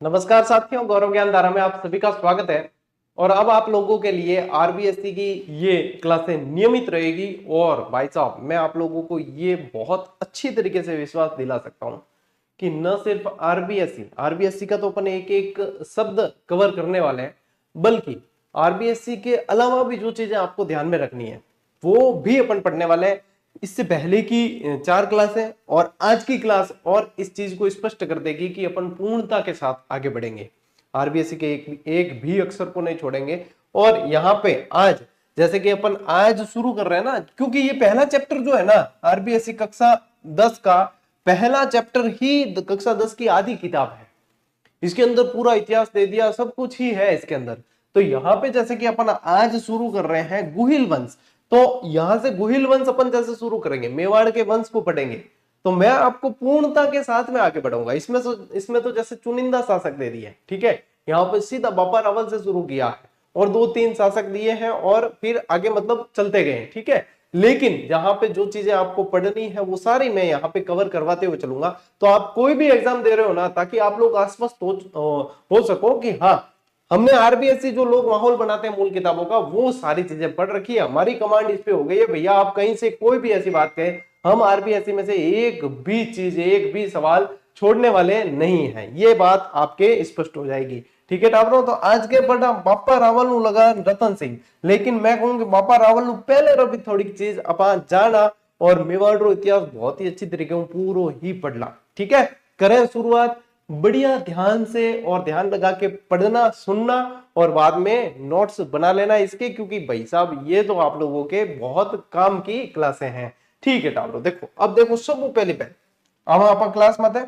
नमस्कार साथियों, गौरव ज्ञान धारा में आप सभी का स्वागत है। और अब आप लोगों के लिए आरबीएससी की ये क्लासें नियमित रहेगी। और भाई साहब, मैं आप लोगों को ये बहुत अच्छी तरीके से विश्वास दिला सकता हूं कि न सिर्फ आरबीएससी का तो अपन एक एक शब्द कवर करने वाले हैं, बल्कि आरबीएससी के अलावा भी जो चीजें आपको ध्यान में रखनी है वो भी अपन पढ़ने वाले हैं। इससे पहले की 4 क्लास है और आज की क्लास और इस चीज को स्पष्ट कर देगी कि अपन पूर्णता के साथ आगे बढ़ेंगे। आरबीएससी के एक भी अक्षर को नहीं छोड़ेंगे। और यहाँ पे आज जैसे कि अपन आज शुरू कर रहे हैं ना, क्योंकि ये पहला चैप्टर जो है ना, आरबीएससी कक्षा 10 का पहला चैप्टर ही कक्षा 10 की आधी किताब है। इसके अंदर पूरा इतिहास दे दिया, सब कुछ ही है इसके अंदर। तो यहाँ पे जैसे कि अपन आज शुरू कर रहे हैं गुहिल वंश, तो यहां से गुहिल वंश अपन जैसे शुरू करेंगे, मेवाड़ के वंश को पढ़ेंगे, तो मैं आपको पूर्णता के साथ में आगे बढ़ूंगा। इसमें तो जैसे चुनिंदा शासक दे दिए, ठीक है। यहाँ पे सीधा बापा रावल से शुरू किया है और 2-3 शासक दिए हैं और फिर आगे मतलब चलते गए, ठीक है। लेकिन जहां पे जो चीजें आपको पढ़नी है वो सारी मैं यहाँ पे कवर करवाते हुए चलूंगा। तो आप कोई भी एग्जाम दे रहे हो ना, ताकि आप लोग आश्वस्त हो सको कि हाँ, हमने आरबीएससी जो लोग माहौल बनाते हैं मूल किताबों का, वो सारी चीजें पढ़ रखी है। हमारी कमांड इस पे हो गई है, भैया आप कहीं से कोई भी ऐसी बात कहें, हम आरबीएससी में से एक भी चीज, एक भी सवाल छोड़ने वाले नहीं है। ये बात आपके स्पष्ट हो जाएगी, ठीक है टाबरो। तो आज के पढ़ा बापा रावल नु लगा रतन सिंह, लेकिन मैं कहूंगी बापा रावल नु पहले रो भी थोड़ी चीज अपन जाना और मेवाड़ रो इतिहास बहुत ही अच्छी तरीके से पूरा ही पढ़ला, ठीक है। करें शुरुआत बढ़िया ध्यान से और ध्यान लगा के पढ़ना, सुनना और बाद में नोट्स बना लेना इसके, क्योंकि भाई साहब ये तो आप लोगों के बहुत काम की क्लासें हैं, ठीक है टाबरो। देखो अब देखो, सब पहले अब आप क्लास मत है।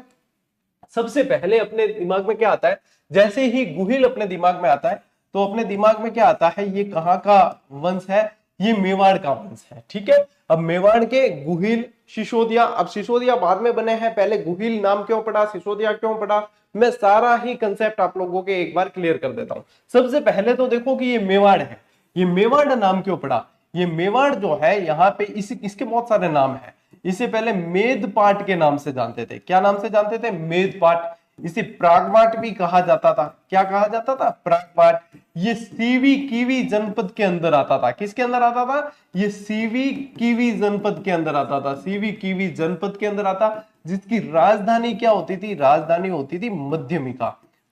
सबसे पहले अपने दिमाग में क्या आता है, जैसे ही गुहिल अपने दिमाग में आता है तो अपने दिमाग में क्या आता है, ये कहाँ का वंश है, ये मेवाड़ का वंश है, ठीक है। अब मेवाड़ के गुहिल, सिसोदिया, अब सिसोदिया बाद में बने हैं, पहले गुहिल नाम क्यों पड़ा, सिसोदिया क्यों पड़ा, मैं सारा ही कंसेप्ट आप लोगों के एक बार क्लियर कर देता हूं। सबसे पहले तो देखो कि ये मेवाड़ है, ये मेवाड़ नाम क्यों पड़ा। ये मेवाड़ जो है यहाँ पे इसके बहुत सारे नाम है। इसे पहले मेदपाट के नाम से जानते थे। क्या नाम से जानते थे? मेदपाट। इसे प्रागपाट भी कहा जाता था। क्या कहा जाता था? प्रागपाट। ये सीवी कीवी जनपद के अंदर आता था। किसके अंदर आता था? ये सीवी कीवी जनपद के अंदर आता था। सीवी कीवी जनपद के अंदर आता, जिसकी राजधानी क्या होती थी? राजधानी होती थी मध्यमिका।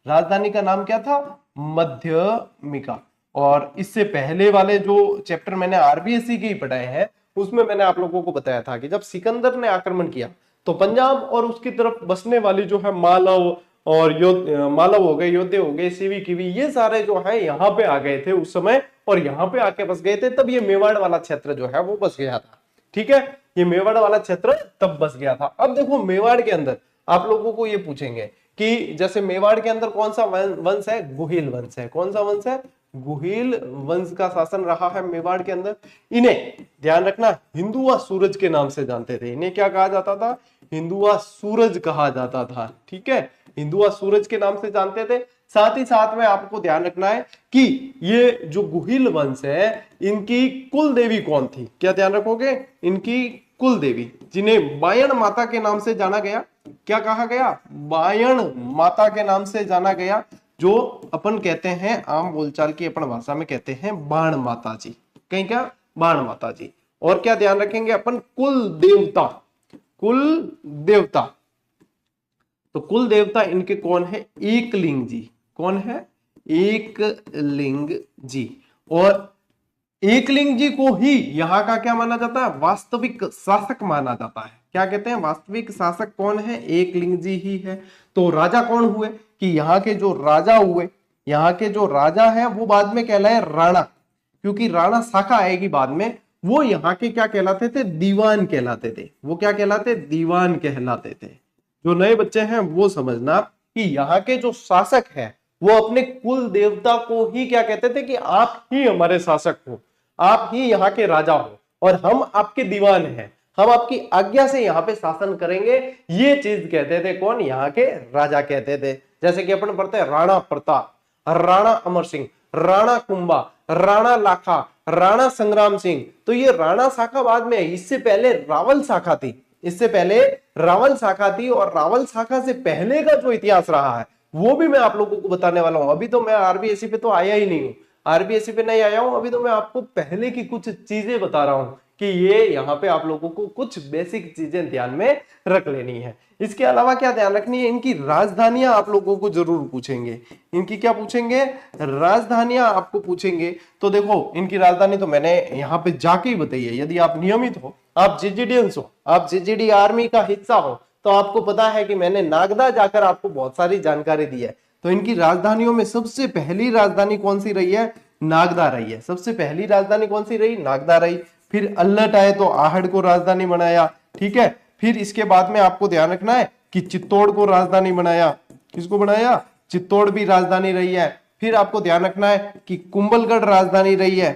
राजधानी का नाम क्या था? मध्यमिका। और इससे पहले वाले जो चैप्टर मैंने आरबीएससी के ही पढ़ाए हैं, उसमें मैंने आप लोगों को बताया था कि जब सिकंदर ने आक्रमण किया तो पंजाब और उसकी तरफ बसने वाली जो है मालव और मालव हो गए, योद्धे हो गए, सीवी कीवी, ये सारे जो है यहाँ पे आ गए थे उस समय और यहाँ पे आके बस गए थे। तब ये मेवाड़ वाला क्षेत्र जो है वो बस गया था, ठीक है। ये मेवाड़ वाला क्षेत्र तब बस गया था। अब देखो मेवाड़ के अंदर आप लोगों को ये पूछेंगे कि जैसे मेवाड़ के अंदर कौन सा वंश है? गुहिल वंश है। कौन सा वंश है? गुहिल वंश का शासन रहा है मेवाड़ के अंदर। इन्हें ध्यान रखना हिंदुआ सूरज के नाम से जानते थे। इन्हें क्या कहा जाता था? हिंदुआ सूरज कहा जाता था, ठीक है। हिंदुआ सूरज के नाम से जानते थे। साथ ही साथ में आपको ध्यान रखना है कि ये जो गुहिल वंश है, इनकी कुल देवी कौन थी? क्या ध्यान रखोगे? इनकी कुल देवी, जिन्हें बायण माता के नाम से जाना गया। क्या कहा गया? बायण माता के नाम से जाना गया, जो अपन कहते हैं आम बोलचाल की अपन भाषा में कहते हैं बाण माता जी। कहीं क्या? बाण माता जी। और क्या ध्यान रखेंगे अपन? कुल देवता। कुल देवता, तो कुल देवता इनके कौन है? एकलिंग जी। कौन है? एकलिंग जी। और एकलिंग जी को ही यहाँ का क्या माना जाता है? वास्तविक शासक माना जाता है। क्या कहते हैं? वास्तविक शासक कौन है? एकलिंग जी ही है। तो राजा कौन हुए? कि यहाँ के जो राजा हुए, यहाँ के जो राजा है वो बाद में कहलाए राणा, क्योंकि राणा शाखा आएगी बाद में। वो यहाँ के क्या कहलाते थे? दीवान कहलाते थे। वो क्या कहलाते? दीवान कहलाते थे। जो नए बच्चे हैं वो समझना कि यहाँ के जो शासक है वो अपने कुल देवता को ही क्या कहते थे? कि आप ही हमारे शासक हो, आप ही यहाँ के राजा हो और हम आपके दीवान हैं, हम आपकी आज्ञा से यहाँ पे शासन करेंगे। ये चीज कहते थे कौन? यहाँ के राजा कहते थे। जैसे कि अपन पढ़ते हैं राणा प्रताप, राणा अमर सिंह, राणा कुंभा, राणा लाखा, राणा संग्राम सिंह। तो ये राणा शाखा बाद में, इससे पहले रावल शाखा थी। इससे पहले रावल शाखा थी और रावल शाखा से पहले का जो इतिहास रहा है वो भी मैं आप लोगों को बताने वाला हूं। अभी तो मैं आरबीएससी पे तो आया ही नहीं हूं, आरबीएससी पे नहीं आया हूं, अभी तो मैं आपको पहले की कुछ चीजें बता रहा हूं कि ये यहाँ पे आप लोगों को कुछ बेसिक चीजें ध्यान में रख लेनी है। इसके अलावा क्या ध्यान रखनी है, इनकी राजधानियां आप लोगों को जरूर पूछेंगे। इनकी क्या पूछेंगे, राजधानियां आपको पूछेंगे। तो देखो इनकी राजधानी तो मैंने यहाँ पे जाके ही बताई है। यदि आप नियमित हो, आप जेजीडियंस हो, आप जेजीडी आर्मी का हिस्सा हो, तो आपको पता है कि मैंने नागदा जाकर आपको बहुत सारी जानकारी दी है। तो इनकी राजधानियों में सबसे पहली राजधानी कौन सी रही है, नागदा रही है। सबसे पहली राजधानी कौन सी रही, नागदा रही। फिर अल्लट आए तो आहड़ को राजधानी बनाया, ठीक है। फिर इसके बाद में आपको ध्यान रखना है कि चित्तौड़ को राजधानी बनाया। किसको बनाया, चित्तौड़ भी राजधानी रही है। फिर आपको ध्यान रखना है कि कुंभलगढ़ राजधानी रही है।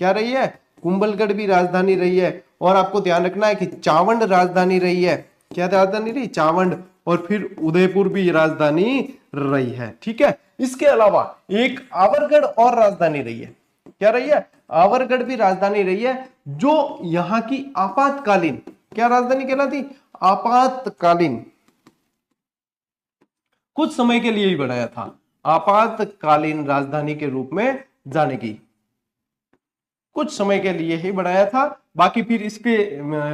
क्या रही है, कुंभलगढ़ भी राजधानी रही है। और आपको ध्यान रखना है कि चावंड राजधानी रही है। क्या राजधानी रही, चावंड। और फिर उदयपुर भी राजधानी रही है, ठीक है। इसके अलावा एक आवरगढ़ और राजधानी रही है। क्या रही है, आवरगढ़ भी राजधानी रही है, जो यहां की आपातकालीन, क्या राजधानी कहलाती, आपातकालीन, कुछ समय के लिए ही बनाया था, आपातकालीन राजधानी के रूप में जाने की, कुछ समय के लिए ही बनाया था। बाकी फिर इसके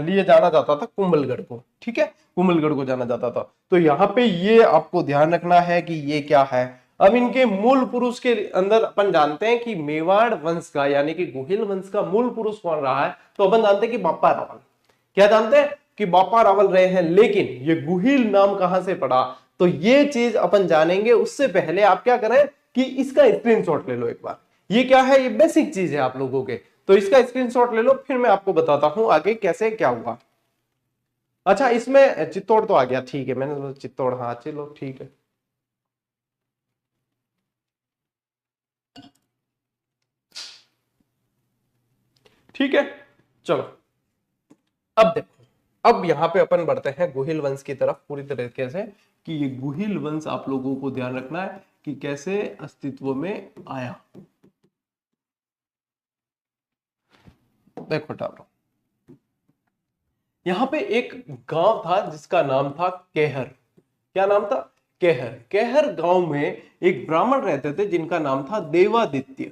लिए जाना जाता था कुंभलगढ़ को, ठीक है, कुंभलगढ़ को जाना जाता था। तो यहाँ पे ये आपको ध्यान रखना है कि ये क्या है। अब इनके मूल पुरुष के अंदर अपन जानते हैं कि मेवाड़ वंश का यानी कि गुहिल वंश का मूल पुरुष कौन रहा है, तो अपन जानते हैं कि बापा रावल। क्या जानते हैं कि बापा रावल रहे हैं। लेकिन ये गुहिल नाम कहां से पड़ा, तो ये चीज अपन जानेंगे। उससे पहले आप क्या करें कि इसका स्क्रीनशॉट ले लो एक बार। ये क्या है, ये बेसिक चीज है आप लोगों के, तो इसका स्क्रीनशॉट ले लो, फिर मैं आपको बताता हूं आगे कैसे क्या हुआ। अच्छा, इसमें चित्तौड़ तो आ गया, ठीक है, मैंने सोचा चित्तौड़, हाँ चलो ठीक है। ठीक है, चलो अब देखो, अब यहां पे अपन बढ़ते हैं गुहिल वंश की तरफ पूरी तरीके से, कि ये गुहिल वंश आप लोगों को ध्यान रखना है कि कैसे अस्तित्व में आया। देखो टालो, यहां पे एक गांव था जिसका नाम था केहर। क्या नाम था, केहर। केहर गांव में एक ब्राह्मण रहते थे जिनका नाम था देवादित्य।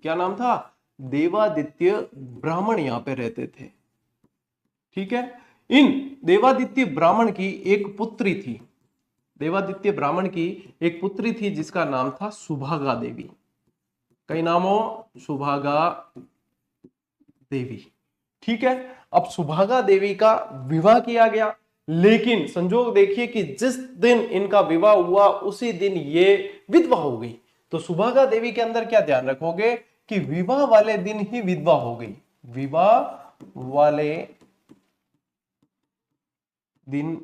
क्या नाम था, देवादित्य ब्राह्मण यहां पे रहते थे, ठीक है। इन देवादित्य ब्राह्मण की एक पुत्री थी, देवादित्य ब्राह्मण की एक पुत्री थी जिसका नाम था सुभागा देवी। कई नाम हो, सुभागा देवी, ठीक है। अब सुभागा देवी का विवाह किया गया, लेकिन संजोग देखिए कि जिस दिन इनका विवाह हुआ उसी दिन ये विधवा हो गई। तो सुभागा देवी के अंदर क्या ध्यान रखोगे कि विवाह वाले दिन ही विधवा हो गई, विवाह वाले दिन।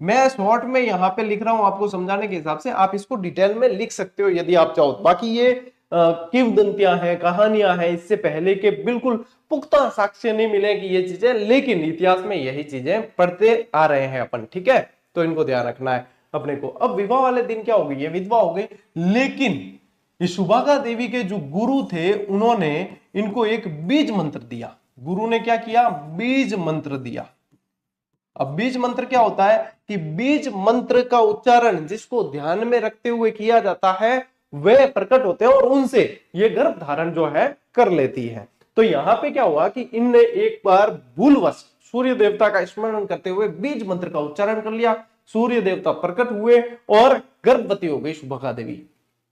मैं शॉर्ट में यहां पे लिख रहा हूं आपको समझाने के हिसाब से, आप इसको डिटेल में लिख सकते हो यदि आप चाहो। बाकी ये किंवदंतियां हैं, कहानियां हैं, इससे पहले के बिल्कुल पुख्ता साक्ष्य नहीं मिले कि ये चीजें, लेकिन इतिहास में यही चीजें पढ़ते आ रहे हैं अपन, ठीक है। तो इनको ध्यान रखना है अपने को। अब विवाह वाले दिन क्या हो गई, ये विधवा हो गई, लेकिन ये सुभागा देवी के जो गुरु थे उन्होंने इनको एक बीज मंत्र दिया। गुरु ने क्या किया, बीज मंत्र दिया। अब बीज मंत्र क्या होता है कि बीज मंत्र का उच्चारण जिसको ध्यान में रखते हुए किया जाता है वे प्रकट होते हैं और उनसे ये गर्भ धारण जो है कर लेती है। तो यहां पे क्या हुआ कि इनने एक बार भूलवश सूर्य देवता का स्मरण करते हुए बीज मंत्र का उच्चारण कर लिया, सूर्य देवता प्रकट हुए और गर्भवती हो गई सुभगा देवी।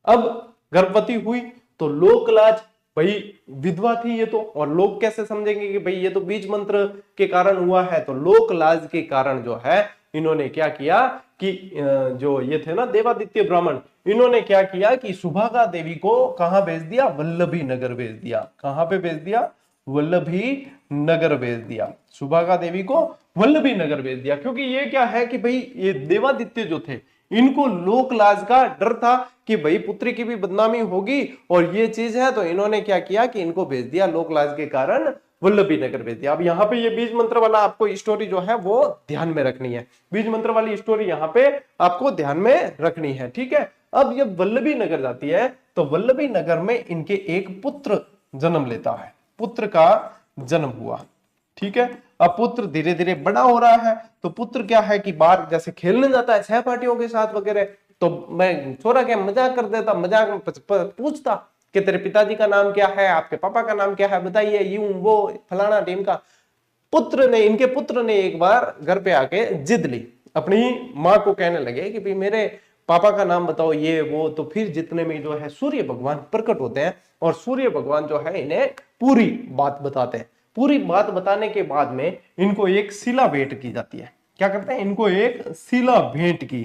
अब गर्भवती हुई तो लोकलाज, भाई विधवा थी ये तो, और लोग कैसे समझेंगे कि भाई ये तो बीज मंत्र के कारण हुआ है। तो लोक लाज के कारण जो है इन्होंने क्या किया कि जो ये थे ना देवादित्य ब्राह्मण, इन्होंने क्या किया कि सुभागा देवी को कहां भेज दिया, वल्लभी नगर भेज दिया। कहां पे भेज दिया, वल्लभी नगर भेज दिया। सुभागा देवी को वल्लभी नगर भेज दिया, क्योंकि ये क्या है कि भाई ये देवादित्य जो थे इनको लोक लाज का डर था कि भाई पुत्री की भी बदनामी होगी और ये चीज है। तो इन्होंने क्या किया कि इनको भेज दिया लोक लाज के कारण वल्लभी नगर भेज दिया। अब यहाँ पे ये बीज मंत्र वाला आपको स्टोरी जो है वो ध्यान में रखनी है, बीज मंत्र वाली स्टोरी यहाँ पे आपको ध्यान में रखनी है, ठीक है। अब ये वल्लभी नगर जाती है तो वल्लभी नगर में इनके एक पुत्र जन्म लेता है, पुत्र का जन्म हुआ, ठीक है। अब पुत्र धीरे धीरे बड़ा हो रहा है, तो पुत्र क्या है कि बाहर जैसे खेलने जाता है सहपाठियों के साथ वगैरह, तो मैं छोरा क्या मजाक कर देता, मजाक में पूछता कि तेरे पिताजी का नाम क्या है, आपके पापा का नाम क्या है, बताइए, यूं वो फलाना टीम का। इनके पुत्र ने एक बार घर पे आके जिद ली, अपनी माँ को कहने लगे कि भाई मेरे पापा का नाम बताओ, ये वो। तो फिर जितने में जो है सूर्य भगवान प्रकट होते हैं और सूर्य भगवान जो है इन्हें पूरी बात बताते हैं। पूरी बात बताने के बाद में इनको एक शिला भेंट की जाती है। क्या करते हैं, इनको एक शिला भेंट की।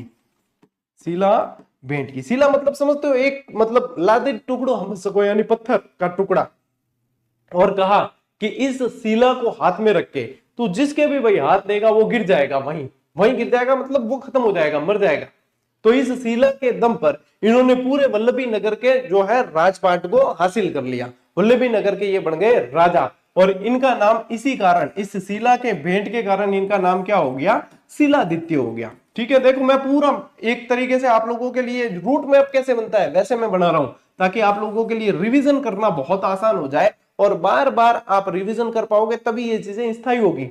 शिला मतलब समझते हो, एक मतलब लादे टुकड़ो हम सको, यानी पत्थर का टुकड़ा। और कहा कि इस शिला को हाथ में रख के तो जिसके भी भाई हाथ देगा वो गिर जाएगा, वहीं गिर जाएगा, मतलब वो खत्म हो जाएगा, मर जाएगा। तो इस शिला के दम पर इन्होंने पूरे वल्लभी नगर के जो है राजपाट को हासिल कर लिया। वल्लभी नगर के ये बन गए राजा। और इनका नाम इसी कारण, इस शिला के भेंट के कारण इनका नाम क्या हो गया, शिलादित्य हो गया। ठीक है, देखो मैं पूरा एक तरीके से आप लोगों के लिए रूट मैप कैसे बनता है वैसे मैं बना रहा हूं, ताकि आप लोगों के लिए रिवीजन करना बहुत आसान हो जाए और बार बार आप रिवीजन कर पाओगे, तभी ये चीजें स्थायी होगी।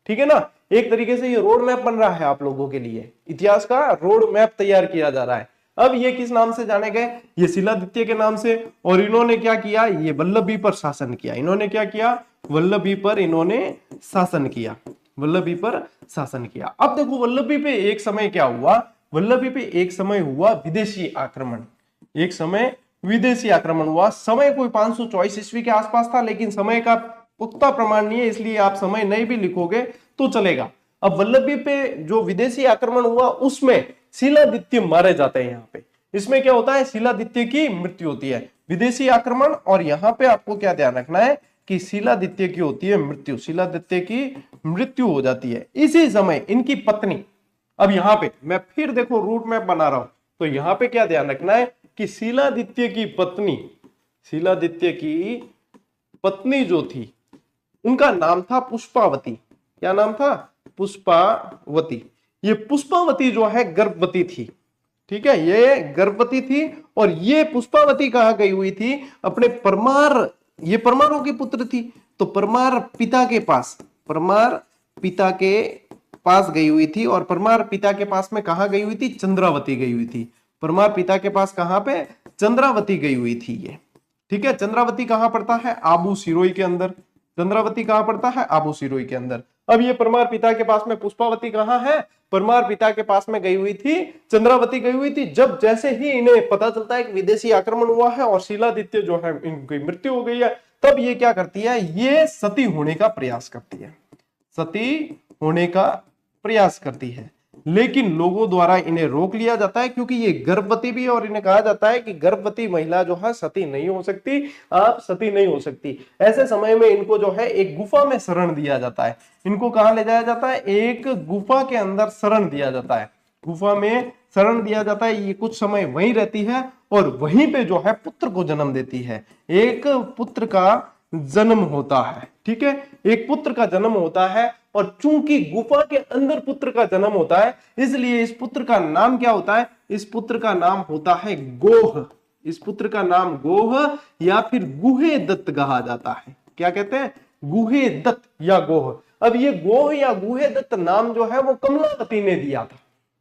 ठीक है ना, एक तरीके से ये रोड मैप बन रहा है आप लोगों के लिए, इतिहास का रोड मैप तैयार किया जा रहा है। अब ये किस नाम से जाने गए, ये शिलादित्य के नाम से। और इन्होंने क्या किया, ये वल्लभी पर शासन किया। इन्होंने क्या किया, वल्लभी पर इन्होंने शासन किया, वल्लभी पर शासन किया। अब देखो वल्लभी पे एक समय क्या हुआ, वल्लभी पे एक समय हुआ विदेशी आक्रमण। एक समय विदेशी आक्रमण हुआ। समय कोई 524 ईस्वी के आसपास था, लेकिन समय का पुख्ता प्रमाण नहीं है, इसलिए आप समय नहीं भी लिखोगे तो चलेगा। अब वल्लभी पे जो विदेशी आक्रमण हुआ उसमें शिलादित्य मारे जाते हैं। यहाँ पे इसमें क्या होता है, शिलादित्य की मृत्यु होती है। विदेशी आक्रमण, और यहाँ पे आपको क्या ध्यान रखना है कि शिलादित्य की होती है मृत्यु, शिलादित्य की मृत्यु हो जाती है। इसी समय इनकी पत्नी, अब यहाँ पे मैं फिर देखो रूट मैप बना रहा हूं, तो यहाँ पे क्या ध्यान रखना है कि शिलादित्य की पत्नी, शिलादित्य की पत्नी जो थी उनका नाम था पुष्पावती। क्या नाम था, पुष्पावती। ये पुष्पावती जो है गर्भवती थी। ठीक है, ये गर्भवती थी। और ये पुष्पावती कहा गई हुई थी अपने परमार, ये परमारों की पुत्र थी, तो परमार पिता के पास, परमार पिता के पास गई हुई थी। और परमार पिता के पास में कहा गई हुई थी, चंद्रावती गई हुई थी। परमार पिता के पास कहां पे, चंद्रावती गई हुई थी ये। ठीक है, चंद्रावती कहां पड़ता है, आबू सिरोही के अंदर। चंद्रावती कहां पड़ता है, आबू सिरोही के अंदर। अब ये परमार पिता के पास में पुष्पावती कहां है, परमार पिता के पास में गई हुई थी, चंद्रावती गई हुई थी। जब जैसे ही इन्हें पता चलता है कि विदेशी आक्रमण हुआ है और शिलादित्य जो है इनकी मृत्यु हो गई है, तब ये क्या करती है, ये सती होने का प्रयास करती है, सती होने का प्रयास करती है। लेकिन लोगों द्वारा इन्हें रोक लिया जाता है, क्योंकि ये गर्भवती भी है और इन्हें कहा जाता है कि गर्भवती महिला जो है सती नहीं हो सकती, आप सती नहीं हो सकती। ऐसे समय में इनको जो है एक गुफा में शरण दिया जाता है। इनको कहां ले जाया जाता है, एक गुफा के अंदर शरण दिया जाता है, गुफा में शरण दिया जाता है। ये कुछ समय वहीं रहती है और वहीं पे जो है पुत्र को जन्म देती है। एक पुत्र का जन्म होता है। ठीक है, एक पुत्र का जन्म होता है। और चूंकि गुफा के अंदर पुत्र का जन्म होता है, इसलिए इस पुत्र का नाम क्या होता है, इस पुत्र का नाम होता है गोह। इस पुत्र का नाम गोह या फिर गुहे दत्त कहा जाता है। क्या कहते हैं, गुहे दत्त या गोह। अब ये गोह या गुहे दत्त नाम जो है वो कमलावती ने दिया था।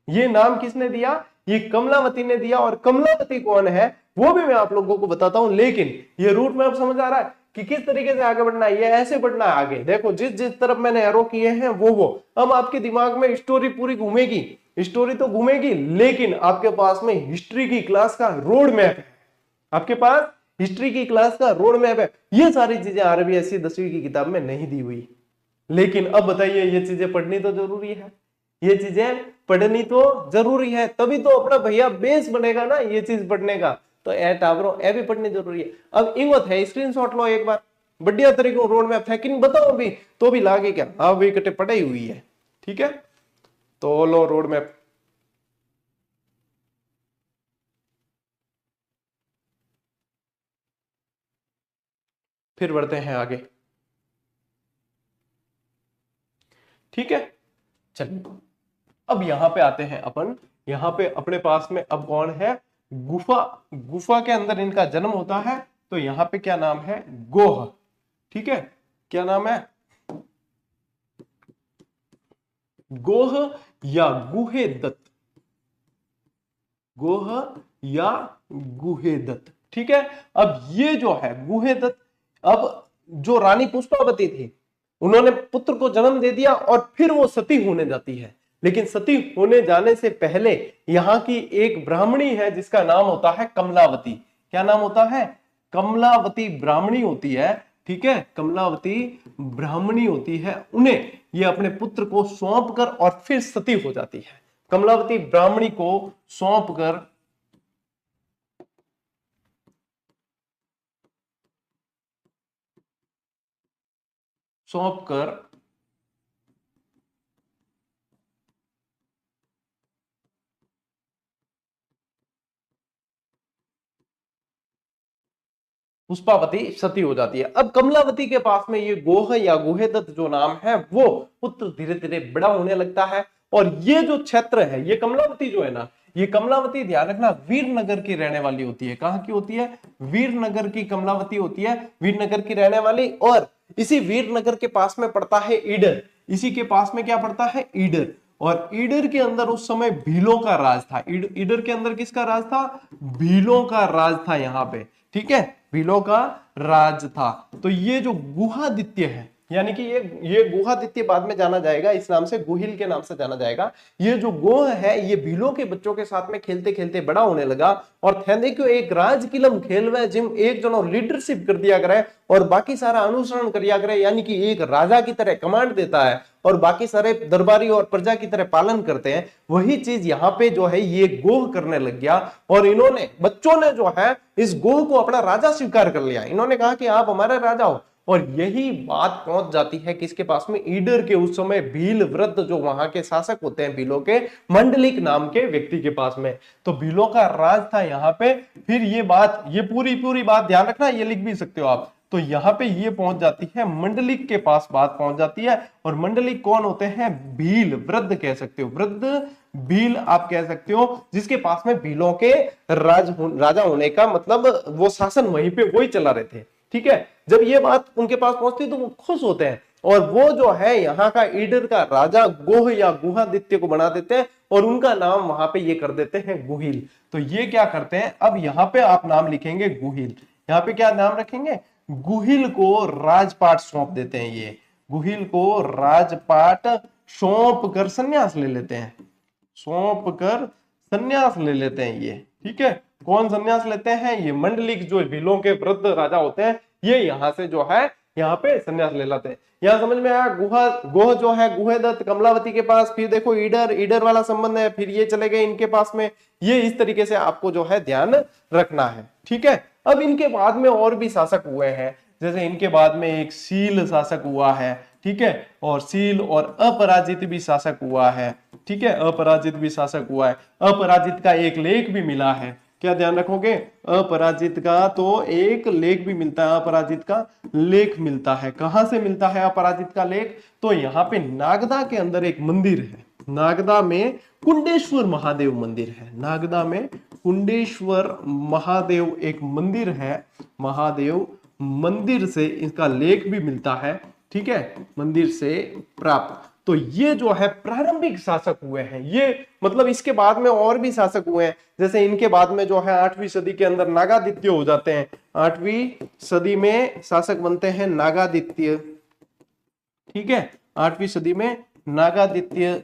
ये नाम किसने दिया, ये कमलावती ने दिया। और कमलावती कौन है वो भी मैं आप लोगों को बताता हूं, लेकिन ये रूट में अब समझ आ रहा है कि किस तरीके से आगे बढ़ना है। ये ऐसे बढ़ना है आगे, देखो जिस जिस तरफ मैंने एरो किए हैं वो अब आपके दिमाग में स्टोरी पूरी घूमेगी, स्टोरी तो घूमेगी, लेकिन आपके पास में हिस्ट्री की क्लास का रोड मैप है, आपके पास हिस्ट्री की क्लास का रोड मैप है। ये सारी चीजें आरबीएससी 10वीं की किताब में नहीं दी हुई, लेकिन अब बताइए ये चीजें पढ़नी तो जरूरी है, ये चीजें पढ़नी तो जरूरी है, तभी तो अपना भैया बेस बनेगा ना ये चीज पढ़ने का। तो ए टावरों ए भी पढ़नी जरूरी है। अब इंगोत है, स्क्रीनशॉट लो एक बार, बढ़िया तरीके रोड मैप है, किन बताओ अभी तो भी लागे क्या, हाँ भी कटे पढ़ाई हुई है। ठीक है, तो लो रोड मैप। फिर बढ़ते हैं आगे। ठीक है, चलिए अब यहां पे आते हैं अपन। यहां पे अपने पास में अब कौन है, गुफा, गुफा के अंदर इनका जन्म होता है। तो यहां पे क्या नाम है, गोह। ठीक है, क्या नाम है, गोह या गुहे दत्त। गोह या गुहेदत्त। ठीक है, अब ये जो है गुहेदत्त, अब जो रानी पुष्पावती थी उन्होंने पुत्र को जन्म दे दिया और फिर वो सती होने जाती है। लेकिन सती होने जाने से पहले यहाँ की एक ब्राह्मणी है जिसका नाम होता है कमलावती। क्या नाम होता है? कमलावती ब्राह्मणी होती है। ठीक है, कमलावती ब्राह्मणी होती है, उन्हें ये अपने पुत्र को सौंप कर और फिर सती हो जाती है। कमलावती ब्राह्मणी को सौंप कर पुष्पावती सती हो जाती है। अब कमलावती के पास में ये गोह या गुहेदत्त जो नाम है वो पुत्र धीरे धीरे बड़ा होने लगता है। और ये जो क्षेत्र है, ये कमलावती जो है ना, ये कमलावती ध्यान रखना वीरनगर की रहने वाली होती है। कहां की होती है? वीरनगर की कमलावती होती है, वीरनगर की रहने वाली। और इसी वीरनगर के पास में पड़ता है ईडर। इसी के पास में क्या पड़ता है? ईडर। और ईडर के अंदर उस समय भीलों का राज था। ईडर के अंदर किसका राज था? भीलों का राज था यहाँ पे। ठीक है, भीलों का राज था। तो ये जो गुहादित्य है, यानी कि ये गुहादित्य बाद में जाना जाएगा इस नाम से, गुहिल के नाम से जाना जाएगा। ये जो गोह है ये भीलों के बच्चों के साथ में खेलते खेलते बड़ा होने लगा। और थे क्यों एक राज किलम खेलवे जिम एक जनो लीडरशिप कर दिया करे और बाकी सारा अनुसरण करिया करे, यानी कि एक राजा की तरह कमांड देता है और बाकी सारे दरबारी और प्रजा की तरह पालन करते हैं। वही चीज यहाँ पे जो है ये गोह करने लग गया। और इन्होंने बच्चों ने जो है इस गोह को अपना राजा स्वीकार कर लिया। इन्होंने कहा कि आप हमारे राजा हो। और यही बात पहुंच जाती है किसके पास में? ईडर के उस समय भील वृद्ध जो वहां के शासक होते हैं भीलों के, मंडलिक नाम के व्यक्ति के पास में। तो भीलों का राज था यहाँ पे। फिर ये बात, ये पूरी बात ध्यान रखना, ये लिख भी सकते हो आप। तो यहाँ पे ये पहुंच जाती है मंडलिक के पास, बात पहुंच जाती है। और मंडलिक कौन होते हैं? भील वृद्ध कह सकते हो, वृद्ध भील आप कह सकते हो, जिसके पास में भीलों के राजा होने का मतलब वो शासन वहीं पे वही चला रहे थे। ठीक है, जब ये बात उनके पास पहुंचती तो वो खुश होते हैं और वो जो है यहाँ का ईडर का राजा गोह या गुहादित्य को बना देते हैं और उनका नाम वहां पे ये कर देते हैं गुहिल। तो ये क्या करते हैं, अब यहाँ पे आप नाम लिखेंगे गुहिल। यहाँ पे क्या नाम रखेंगे? गुहिल को राजपाट सौंप देते हैं। ये गुहिल को राजपाट सौंप कर संन्यास ले लेते हैं, सौंप कर संन्यास ले लेते हैं ये। ठीक है, कौन संन्यास लेते हैं? ये मंडलिक जो भीलों के वृद्ध राजा होते हैं, ये यहां से जो है यहाँ पे संन्यास ले लेते हैं। यहां समझ में आया? गोह जो है गुहेदत्त कमलावती के पास, फिर देखो ईडर वाला संबंध है, फिर ये चले गए इनके पास में। ये इस तरीके से आपको जो है ध्यान रखना है। ठीक है, अब इनके बाद में और भी शासक हुए हैं, जैसे इनके बाद में एक सील शासक हुआ है। ठीक है, और सील और अपराजित भी शासक हुआ है। ठीक है, अपराजित भी शासक हुआ है। अपराजित का एक लेख भी मिला है। क्या ध्यान रखोगे? अपराजित का तो एक लेख भी मिलता है, अपराजित का लेख मिलता है। कहां से मिलता है अपराजित का लेख? तो यहाँ पे नागदा के अंदर एक मंदिर है, नागदा में कुंडेश्वर महादेव मंदिर है। नागदा में कुंडेश्वर महादेव एक मंदिर है, महादेव मंदिर से इसका लेख भी मिलता है। ठीक है, मंदिर से प्राप्त। तो ये जो है प्रारंभिक शासक हुए हैं। ये मतलब इसके बाद में और भी शासक हुए हैं, जैसे इनके बाद में जो है 8वीं सदी के अंदर नागादित्य हो जाते हैं। 8वीं सदी में शासक बनते हैं नागादित्य। ठीक है, 8वीं सदी में नागादित्य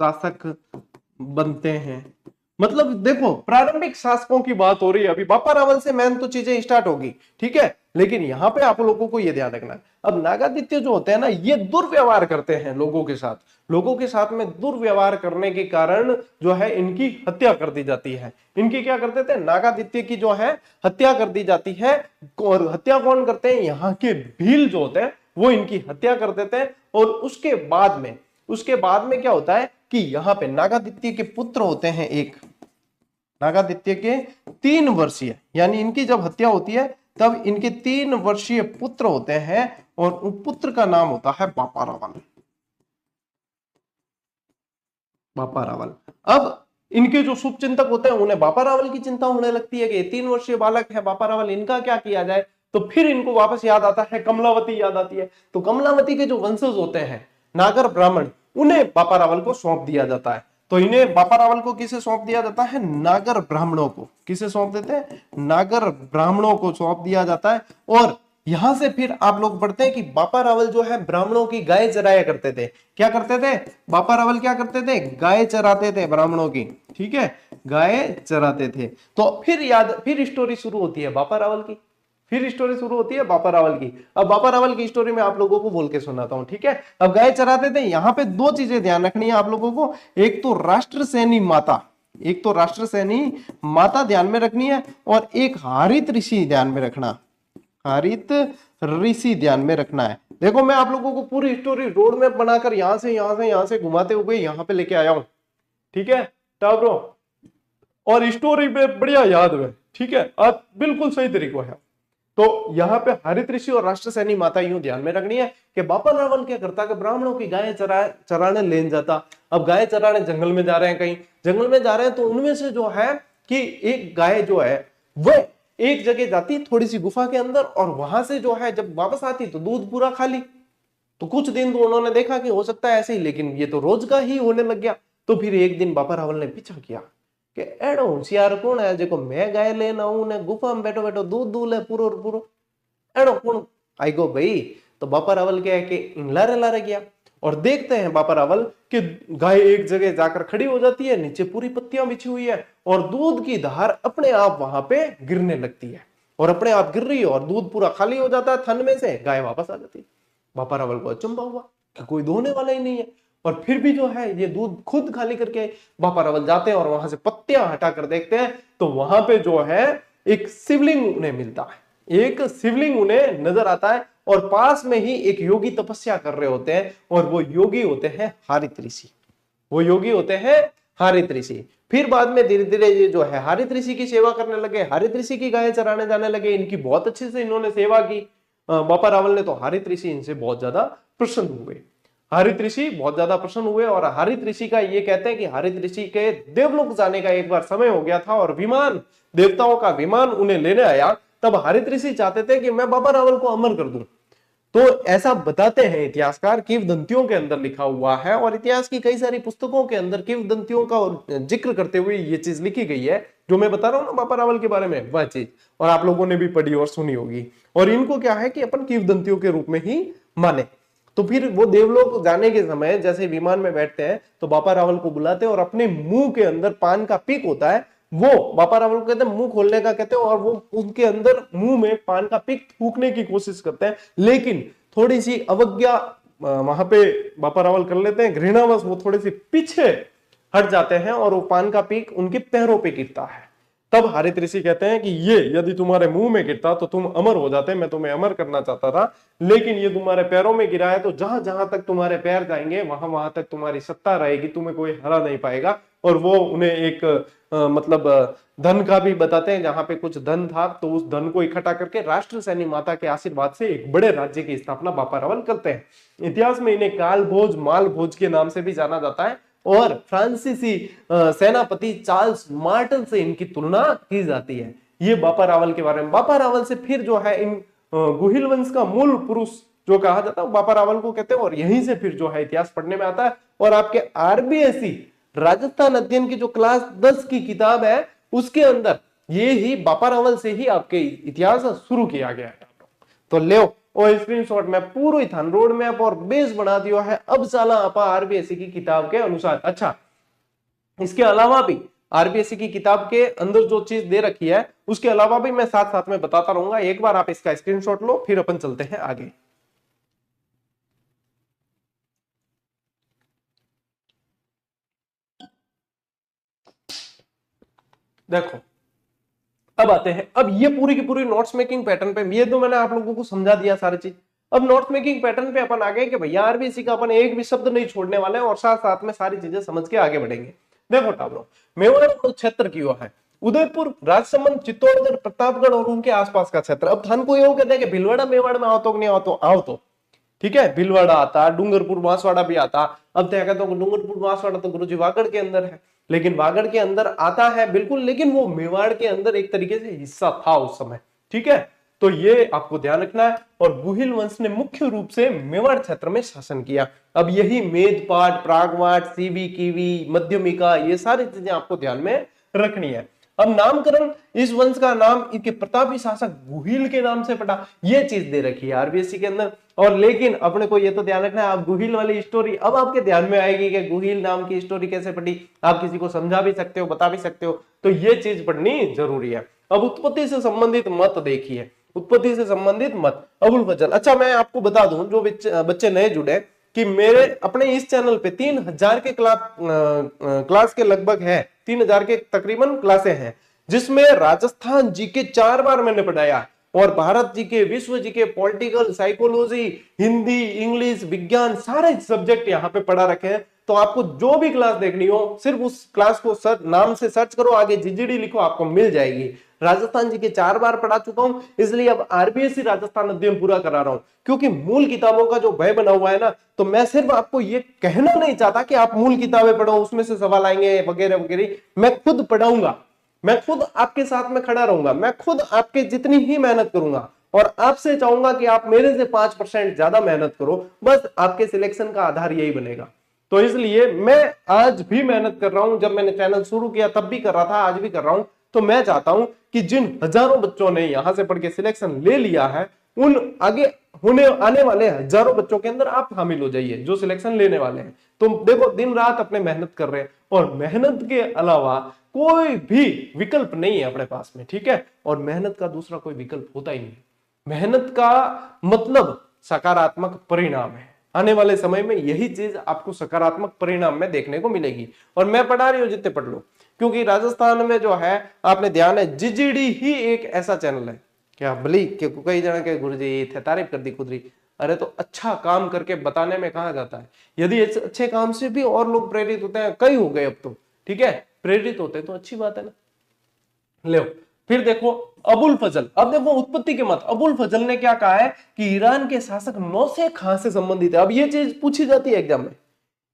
शासक बनते हैं। मतलब देखो प्रारंभिक शासकों की बात हो रही है, अभी बापा रावल से मेन तो चीजें स्टार्ट होगी। ठीक है, लेकिन यहाँ पे आप लोगों को ये ध्यान रखना है, अब नागादित्य जो होते हैं ना, ये दुर्व्यवहार करते हैं लोगों के साथ। लोगों के साथ में दुर्व्यवहार करने के कारण जो है इनकी हत्या कर दी जाती है। इनकी क्या करते थे? नागादित्य की जो है हत्या कर दी जाती है। और हत्या कौन करते हैं? यहाँ के भील जो होते हैं वो इनकी हत्या कर देते हैं। और उसके बाद में क्या होता है कि यहाँ पे नागादित्य के पुत्र होते हैं, एक नागादित्य के 3 वर्षीय, यानी इनकी जब हत्या होती है तब इनके 3 वर्षीय पुत्र होते हैं और उन पुत्र का नाम होता है बापा रावल। बापा रावल। अब इनके जो शुभचिंतक होते हैं उन्हें बापा रावल की चिंता होने लगती है कि 3 वर्षीय बालक है बापा रावल, इनका क्या किया जाए। तो फिर इनको वापस याद आता है, कमलावती याद आती है। तो कमलावती के जो वंशज होते हैं नागर ब्राह्मण, उन्हें बापा रावल को सौंप दिया जाता है। तो इन्हें बापा रावल को किसे सौंप दिया जाता है? नागर ब्राह्मणों को। किसे सौंप देते हैं? नागर ब्राह्मणों को सौंप दिया जाता है। और यहां से फिर आप लोग पढ़ते हैं कि बापा रावल जो है ब्राह्मणों की गाय चराया करते थे। क्या करते थे? बापा रावल क्या करते थे? गाय चराते थे ब्राह्मणों की। ठीक है, गाय चराते थे। तो फिर स्टोरी शुरू होती है बापा रावल की। फिर स्टोरी शुरू होती है बापा रावल की। अब बापा रावल की स्टोरी में आप लोगों को बोल के सुनाता हूं। ठीक है, अब गाय चराते थे। यहां पे दो चीजें ध्यान रखनी है आप लोगों को। एक तो राष्ट्र सैनी माता, एक तो राष्ट्र सैनी माता ध्यान में रखनी है, और एक हरित ऋषि ध्यान में रखना। हरित ऋषि ध्यान में रखना है। देखो मैं आप लोगों को पूरी स्टोरी रोड मैप बनाकर यहां से घुमाते हुए यहां पे लेके आया हूं। ठीक है टाब्रो, और स्टोरी में बढ़िया याद है। ठीक है, आप बिल्कुल सही तरीको है। तो यहाँ पे हरित ऋषि और राष्ट्र सैनी माता यूं ध्यान में रखनी है कि बापा रावल क्या करता कि ब्राह्मणों की गाय चराने लेन जाता। अब गाय चराने जंगल में जा रहे हैं, कहीं जंगल में जा रहे हैं, तो उनमें से जो है कि एक गाय जो है वह एक जगह जाती थोड़ी सी गुफा के अंदर, और वहां से जो है जब वापस आती तो दूध पूरा खाली। तो कुछ दिन तो उन्होंने देखा कि हो सकता है ऐसे ही, लेकिन ये तो रोज का ही होने लग गया। तो फिर एक दिन बापा रावल ने पीछा किया कि एड़ो होशियार कौन है जो मैं गाय लेना हूं ने गुफा में बैठो बैठो दूध दूध ले पूरो पूरो, एड़ो कौन आई गो भाई। तो बापा रावल क्या है कि लारे लारे गया, और देखते हैं बापा रावल कि गाय एक जगह जाकर खड़ी हो जाती है, नीचे पूरी पत्तियां बिछी हुई है, और दूध की धार अपने आप वहां पे गिरने लगती है, और अपने आप गिर रही है, और दूध पूरा खाली हो जाता है थन में से, गाय वापस आ जाती है। बापा रावल को अचंभा हुआ कि कोई धोने वाला ही नहीं है, और फिर भी जो है ये दूध खुद खाली करके बापा रावल जाते हैं और वहां से पत्तियां हटाकर देखते हैं, तो वहां पे जो है एक शिवलिंग उन्हें मिलता है, एक शिवलिंग उन्हें नजर आता है, और पास में ही एक योगी तपस्या कर रहे होते हैं, और वो योगी होते हैं हरित ऋषि। वो योगी होते हैं हरित ऋषि। फिर बाद में धीरे धीरे ये जो है हरित ऋषि की सेवा करने लगे, हरित ऋषि की गायें चराने जाने लगे, इनकी बहुत अच्छे से इन्होंने सेवा की। बापा रावल ने तो हरित ऋषि इनसे बहुत ज्यादा प्रसन्न हुए। हरित ऋषि बहुत ज्यादा प्रसन्न हुए, और हरित ऋषि का ये कहते हैं कि हरित ऋषि के देवलोक जाने का एक बार समय हो गया था, और विमान, देवताओं का विमान उन्हें लेने आया। तब हरित ऋषि चाहते थे कि मैं बाबा रावल को अमर कर दूं। तो ऐसा बताते हैं इतिहासकार, किंवदंतियों के अंदर लिखा हुआ है, और इतिहास की कई सारी पुस्तकों के अंदर किंवदंतियों का जिक्र करते हुए ये चीज लिखी गई है, जो मैं बता रहा हूं ना बापा रावल के बारे में, वह चीज, और आप लोगों ने भी पढ़ी और सुनी होगी। और इनको क्या है कि अपन किंवदंतियों के रूप में ही माने। तो फिर वो देवलोक जाने के समय जैसे विमान में बैठते हैं, तो बापा रावल को बुलाते हैं, और अपने मुंह के अंदर पान का पीक होता है, वो बापा रावल को कहते हैं मुंह खोलने का कहते हैं, और वो उनके अंदर मुंह में पान का पीक थूकने की कोशिश करते हैं, लेकिन थोड़ी सी अवज्ञा वहां पे बापा रावल कर लेते हैं, घृणावश वो थोड़े से पीछे हट जाते हैं, और वो पान का पीक उनके पैरों पे गिरता है। तब हरित ऋषि कहते हैं कि ये यदि तुम्हारे मुंह में गिरता तो तुम अमर हो जाते, मैं तुम्हें अमर करना चाहता था, लेकिन ये तुम्हारे पैरों में गिरा है, तो जहां जहां तक तुम्हारे पैर जाएंगे वहां वहां तक तुम्हारी सत्ता रहेगी, तुम्हें कोई हरा नहीं पाएगा। और वो उन्हें एक मतलब धन का भी बताते हैं, जहां पे कुछ धन था तो उस धन को इकट्ठा करके राष्ट्र सैनी माता के आशीर्वाद से एक बड़े राज्य की स्थापना बापा रावल करते हैं। इतिहास में इन्हें काल भोज, माल भोज के नाम से भी जाना जाता है, और फ्रांसीसी सेनापति चार्ल्स मार्टन से इनकी तुलना की जाती है। ये बापा रावल के बारे में। बापा रावल से फिर जो है इन गुहिल वंश का मूल पुरुष जो कहा जाता है बापा रावल को कहते हैं, और यहीं से फिर जो है इतिहास पढ़ने में आता है। और आपके आरबीएससी राजस्थान अध्ययन की जो क्लास 10 की किताब है उसके अंदर ये ही बापा रावल से ही आपके इतिहास शुरू किया गया है। तो ले और स्क्रीनशॉट में पूरी थान रोड मैप और बेस बना दिया है। अब चला आपा आरबीएससी की किताब के अनुसार। अच्छा, इसके अलावा भी आरबीएससी की किताब के अंदर जो चीज दे रखी है उसके अलावा भी मैं साथ साथ में बताता रहूंगा। एक बार आप इसका स्क्रीनशॉट लो, फिर अपन चलते हैं आगे। देखो अब आते हैं, अब ये पूरी की पूरी नोट्स मेकिंग पैटर्न पे, ये तो मैंने आप लोगों को समझा दिया सारी चीज। अब नोट्स मेकिंग पैटर्न पे अपन आ गए कि भैया आरबीएससी का अपन एक भी शब्द नहीं छोड़ने वाले हैं और साथ साथ में सारी चीजें समझ के आगे बढ़ेंगे। देखो टाबरो, मेवाड़ क्षेत्र की है उदयपुर, राजसमंद, चित्तौड़गढ़, प्रतापगढ़ और उनके आसपास का क्षेत्र। अब थान को ये कहते हैं कि भिलवाड़ा मेवाड़ में आओ तो नहीं आओ तो आओ तो ठीक है, भिलवाड़ा आता, डूंगरपुर बांसवाड़ा भी आता। अब क्या कहते हो डूंगरपुर बांसवाड़ा तो गुरुजी वागड़ के अंदर है, लेकिन वागड़ के अंदर आता है बिल्कुल, लेकिन वो मेवाड़ के अंदर एक तरीके से हिस्सा था उस समय। ठीक है, तो ये आपको ध्यान रखना है। और गुहिल वंश ने मुख्य रूप से मेवाड़ क्षेत्र में शासन किया। अब यही मेदपाट, प्रागवाट, सीवी, कीवी, मध्यमिका, ये सारी चीजें आपको ध्यान में रखनी है। अब नामकरण, इस वंश का नाम इनके प्रतापी शासक गुहिल के नाम से पड़ा, ये चीज दे रखी है आरबीएससी के अंदर। और लेकिन अपने को ये तो ध्यान रखना है, आप गुहिल वाली स्टोरी अब आपके ध्यान में आएगी कि गुहिल नाम की स्टोरी कैसे पड़ी, आप किसी को समझा भी सकते हो, बता भी सकते हो, तो ये चीज पढ़नी जरूरी है। अब उत्पत्ति से संबंधित मत देखिए, उत्पत्ति से संबंधित मत, अबुल फजल। अच्छा मैं आपको बता दूं, जो बच्चे नए जुड़े, कि मेरे अपने इस चैनल पे 3000 के क्लास के लगभग है, 3000 के तकरीबन क्लासे हैं, जिसमें राजस्थान जी के 4 बार मैंने पढ़ाया, और भारत जी के, विश्व जी के, पॉलिटिकल, साइकोलॉजी, हिंदी, इंग्लिश, विज्ञान, सारे सब्जेक्ट यहाँ पे पढ़ा रखे हैं। तो आपको जो भी क्लास देखनी हो, सिर्फ उस क्लास को नाम से सर्च करो, आगे जीजीडी लिखो, आपको मिल जाएगी। राजस्थान जी के 4 बार पढ़ा चुका हूं, इसलिए अब आरबीएससी राजस्थान अध्ययन पूरा करा रहा हूं, क्योंकि मूल किताबों का जो भय बना हुआ है ना, तो मैं सिर्फ आपको ये कहना नहीं चाहता कि आप मूल किताबें पढ़ो, उसमें से सवाल आएंगे वगैरह वगैरह। मैं खुद पढ़ाऊंगा, मैं खुद आपके साथ में खड़ा रहूंगा, मैं खुद आपके जितनी ही मेहनत करूंगा, और आपसे चाहूंगा कि आप मेरे से 5% ज्यादा मेहनत करो, बस आपके सिलेक्शन का आधार यही बनेगा। तो इसलिए मैं आज भी मेहनत कर रहा हूं, जब मैंने चैनल शुरू किया तब भी कर रहा था, आज भी कर रहा हूं। तो मैं चाहता हूं कि जिन हजारों बच्चों ने यहां से पढ़ के सिलेक्शन ले लिया है, उन आगे आने वाले हजारों बच्चों के अंदर आप शामिल हो जाइए जो सिलेक्शन लेने वाले हैं। तो देखो दिन रात अपने मेहनत कर रहे हैं, और मेहनत के अलावा कोई भी विकल्प नहीं है अपने पास में, ठीक है। और मेहनत का दूसरा कोई विकल्प होता ही नहीं। मेहनत का मतलब सकारात्मक परिणाम है। आने वाले समय में यही चीज आपको सकारात्मक परिणाम में देखने को मिलेगी। और मैं पढ़ा रही हूं, जितने पढ़ लो, क्योंकि राजस्थान में जो है, आपने ध्यान है, जीजीडी ही एक ऐसा चैनल है, क्या भली कई जन के गुरुजी थे तारीफ कर दी खुदरी, अरे तो अच्छा काम करके बताने में कहा जाता है। यदि इस अच्छे काम से भी और लोग प्रेरित होते हैं, कई हो गए अब तो, ठीक है, प्रेरित होते तो अच्छी बात है ना। ले फिर देखो अबुल फजल। अब देखो उत्पत्ति के मत, अबुल फजल ने क्या कहा है कि ईरान के शासक नौसे खां से संबंधित है। अब ये चीज पूछी जाती है एग्जाम में,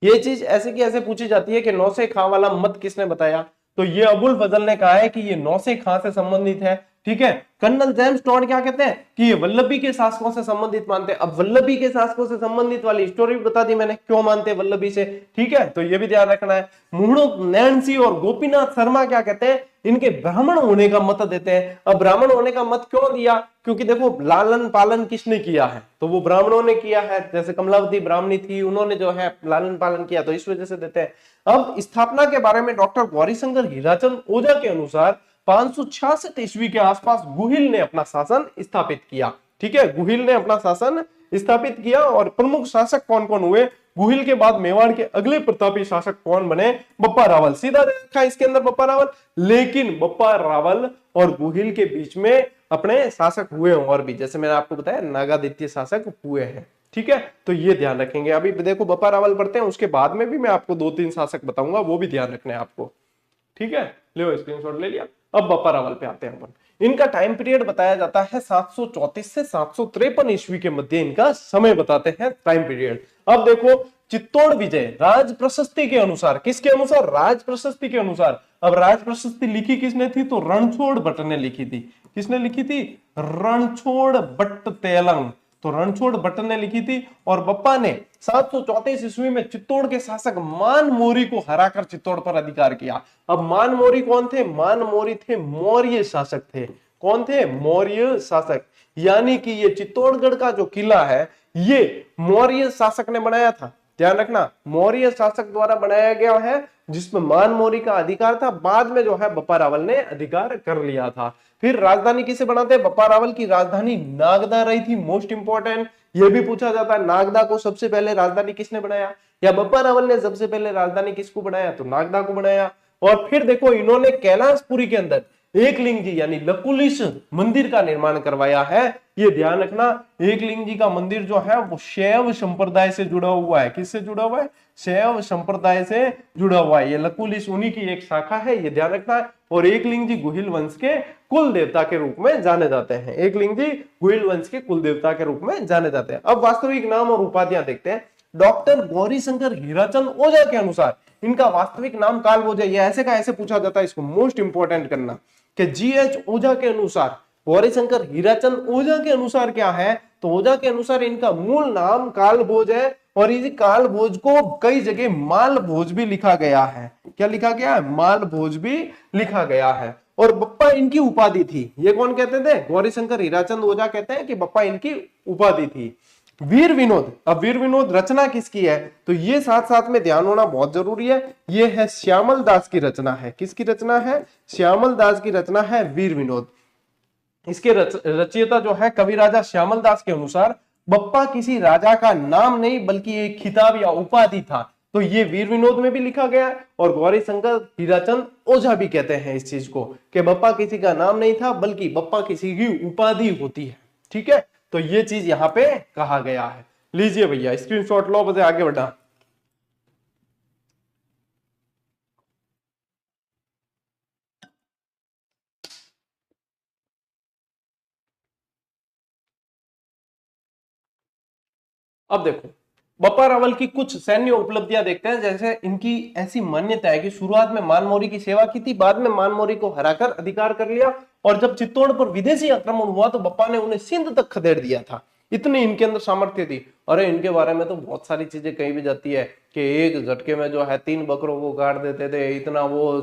ये चीज ऐसे की ऐसे पूछी जाती है कि नौसे खां वाला मत किसने बताया, तो ये अबुल फजल ने कहा है कि ये नौसे खां से संबंधित है, ठीक है। कर्नल जेम्स टॉड क्या कहते हैं कि ये वल्लभी के शासकों से संबंधित मानते हैं। अब वल्लभी के शासकों से संबंधित वाली स्टोरी भी बता दी मैंने, क्यों मानते हैं वल्लभी से, ठीक है, तो ये भी ध्यान रखना है। मुहणो नैन्सी और गोपीनाथ शर्मा क्या कहते हैं, इनके ब्राह्मण होने का मत देते हैं। अब ब्राह्मण होने का मत क्यों दिया, क्योंकि देखो लालन पालन किसने किया है, तो वो ब्राह्मणों ने किया है, जैसे कमलावती ब्राह्मणी थी, उन्होंने जो है लालन पालन किया, तो इस वजह से देते हैं। अब स्थापना के बारे में डॉक्टर गौरीशंकर हीराचंद ओझा के अनुसार 566 ईस्वी के आसपास गुहिल ने अपना शासन स्थापित किया, ठीक है, गुहिल ने अपना शासन स्थापित किया। और प्रमुख शासक कौन कौन हुए, गुहिल के बाद मेवाड़ के अगले प्रतापी शासक कौन बने, बप्पा रावल। सीधा देखा इसके अंदर बप्पा रावल, लेकिन बप्पा रावल और गुहिल के बीच में अपने शासक हुए और भी, जैसे मैंने आपको बताया नागादित्य शासक हुए हैं, ठीक है, तो ये ध्यान रखेंगे। अभी देखो बप्पा रावल पढ़ते हैं, उसके बाद में भी मैं आपको 2-3 शासक बताऊंगा, वो भी ध्यान रखना है आपको, ठीक है। ले स्क्रीनशॉट ले लिया। अब बप्पा रावल पे आते हैं अपन। इनका टाइम पीरियड बताया जाता है 734 से 753 ईस्वी के मध्य, इनका समय बताते हैं टाइम पीरियड। अब देखो चित्तौड़ विजय राज प्रशस्ति के अनुसार, किसके अनुसार, राज प्रशस्ति के अनुसार। अब राज प्रशस्ति लिखी किसने थी, तो रणछोड़ भट्ट ने लिखी थी। किसने लिखी थी, रणछोड़ भट्ट तेलंग, तो रणछोड़ भट्ट ने लिखी थी। और बप्पा ने 734 ईस्वी में चित्तौड़ के शासक मान मोरी को हराकर चित्तौड़ पर अधिकार किया। अब मान मोरी कौन थे, मान मोरी थे मौर्य शासक थे। कौन थे, मौर्य शासक, यानी कि ये चित्तौड़गढ़ का जो किला है ये मौर्य शासक ने बनाया था। ध्यान रखना, मौर्य शासक द्वारा बनाया गया है, जिसमें मान मोरी का अधिकार था। बाद में जो है बप्पा रावल ने अधिकार कर लिया था। फिर राजधानी किसे बनाते हैं, बप्पा रावल की राजधानी नागदा रही थी। मोस्ट इंपोर्टेंट, यह भी पूछा जाता है नागदा को सबसे पहले राजधानी किसने बनाया, या बप्पा रावल ने सबसे पहले राजधानी किसको बनाया, तो नागदा को बनाया। और फिर देखो इन्होंने कैलाशपुरी के अंदर एकलिंग जी यानी लकुलिश मंदिर का निर्माण करवाया है। ये ध्यान रखना, एकलिंग जी का मंदिर जो है वो शैव संप्रदाय से जुड़ा हुआ है। किससे जुड़ा हुआ है, शैव संप्रदाय से जुड़ा हुआ है। ये लकुलिश उन्हीं की एक शाखा है, ये ध्यान रखना है। और एकलिंग जी गुहिल वंश के कुल देवता के रूप में जाने जाते हैं। एकलिंग जी गुहिल वंश के कुल देवता के रूप में जाने जाते हैं। अब वास्तविक नाम और उपाधियां देखते हैं। डॉक्टर गौरीशंकर हीराचंद ओझा के अनुसार इनका वास्तविक नाम कालभोज है। ये ऐसे का ऐसे पूछा जाता है, इसको मोस्ट इंपोर्टेंट करना कि जीएच ओझा के अनुसार गौरीशंकर हीराचंद ओझा के अनुसार क्या है, तो ओझा के अनुसार इनका मूल नाम कालभोज है और इस कालभोज को कई जगह मालभोज भी लिखा गया है। क्या लिखा गया है? मालभोज भी लिखा गया है। और बप्पा इनकी उपाधि थी। ये कौन कहते थे? गौरीशंकर हीराचंद ओझा कहते हैं कि बप्पा इनकी उपाधि थी। वीर विनोद, अब वीर विनोद रचना किसकी है, तो ये साथ साथ में ध्यान होना बहुत जरूरी है। ये है श्यामल दास की रचना है। किसकी रचना है? श्यामल दास की रचना है वीर विनोद। इसके रचयिता जो है कवि राजा श्यामल दास के अनुसार बप्पा किसी राजा का नाम नहीं बल्कि एक खिताब या उपाधि था। तो ये वीर विनोद में भी लिखा गया है और गौरीशंकर हीराचंद ओझा भी कहते हैं इस चीज को कि बप्पा किसी का नाम नहीं था बल्कि बप्पा किसी की उपाधि होती है। ठीक है, तो ये चीज यहां पे कहा गया है। लीजिए भैया स्क्रीनशॉट लो, बजे आगे बढ़ा। अब देखो बप्पा रावल की कुछ सैन्य उपलब्धियां देखते हैं। जैसे इनकी ऐसी मान्यता है कि शुरुआत में मानमोरी की सेवा की थी, बाद में मानमोरी को हराकर अधिकार कर लिया और जब चित्तौड़ पर विदेशी आक्रमण हुआ तो बप्पा ने उन्हें सिंध तक खदेड़ दिया था। इतनी इनके अंदर सामर्थ्य थी। अरे इनके बारे में तो बहुत सारी चीजें कही भी जाती है कि एक झटके में जो है 3 बकरों को काट देते थे, इतना वो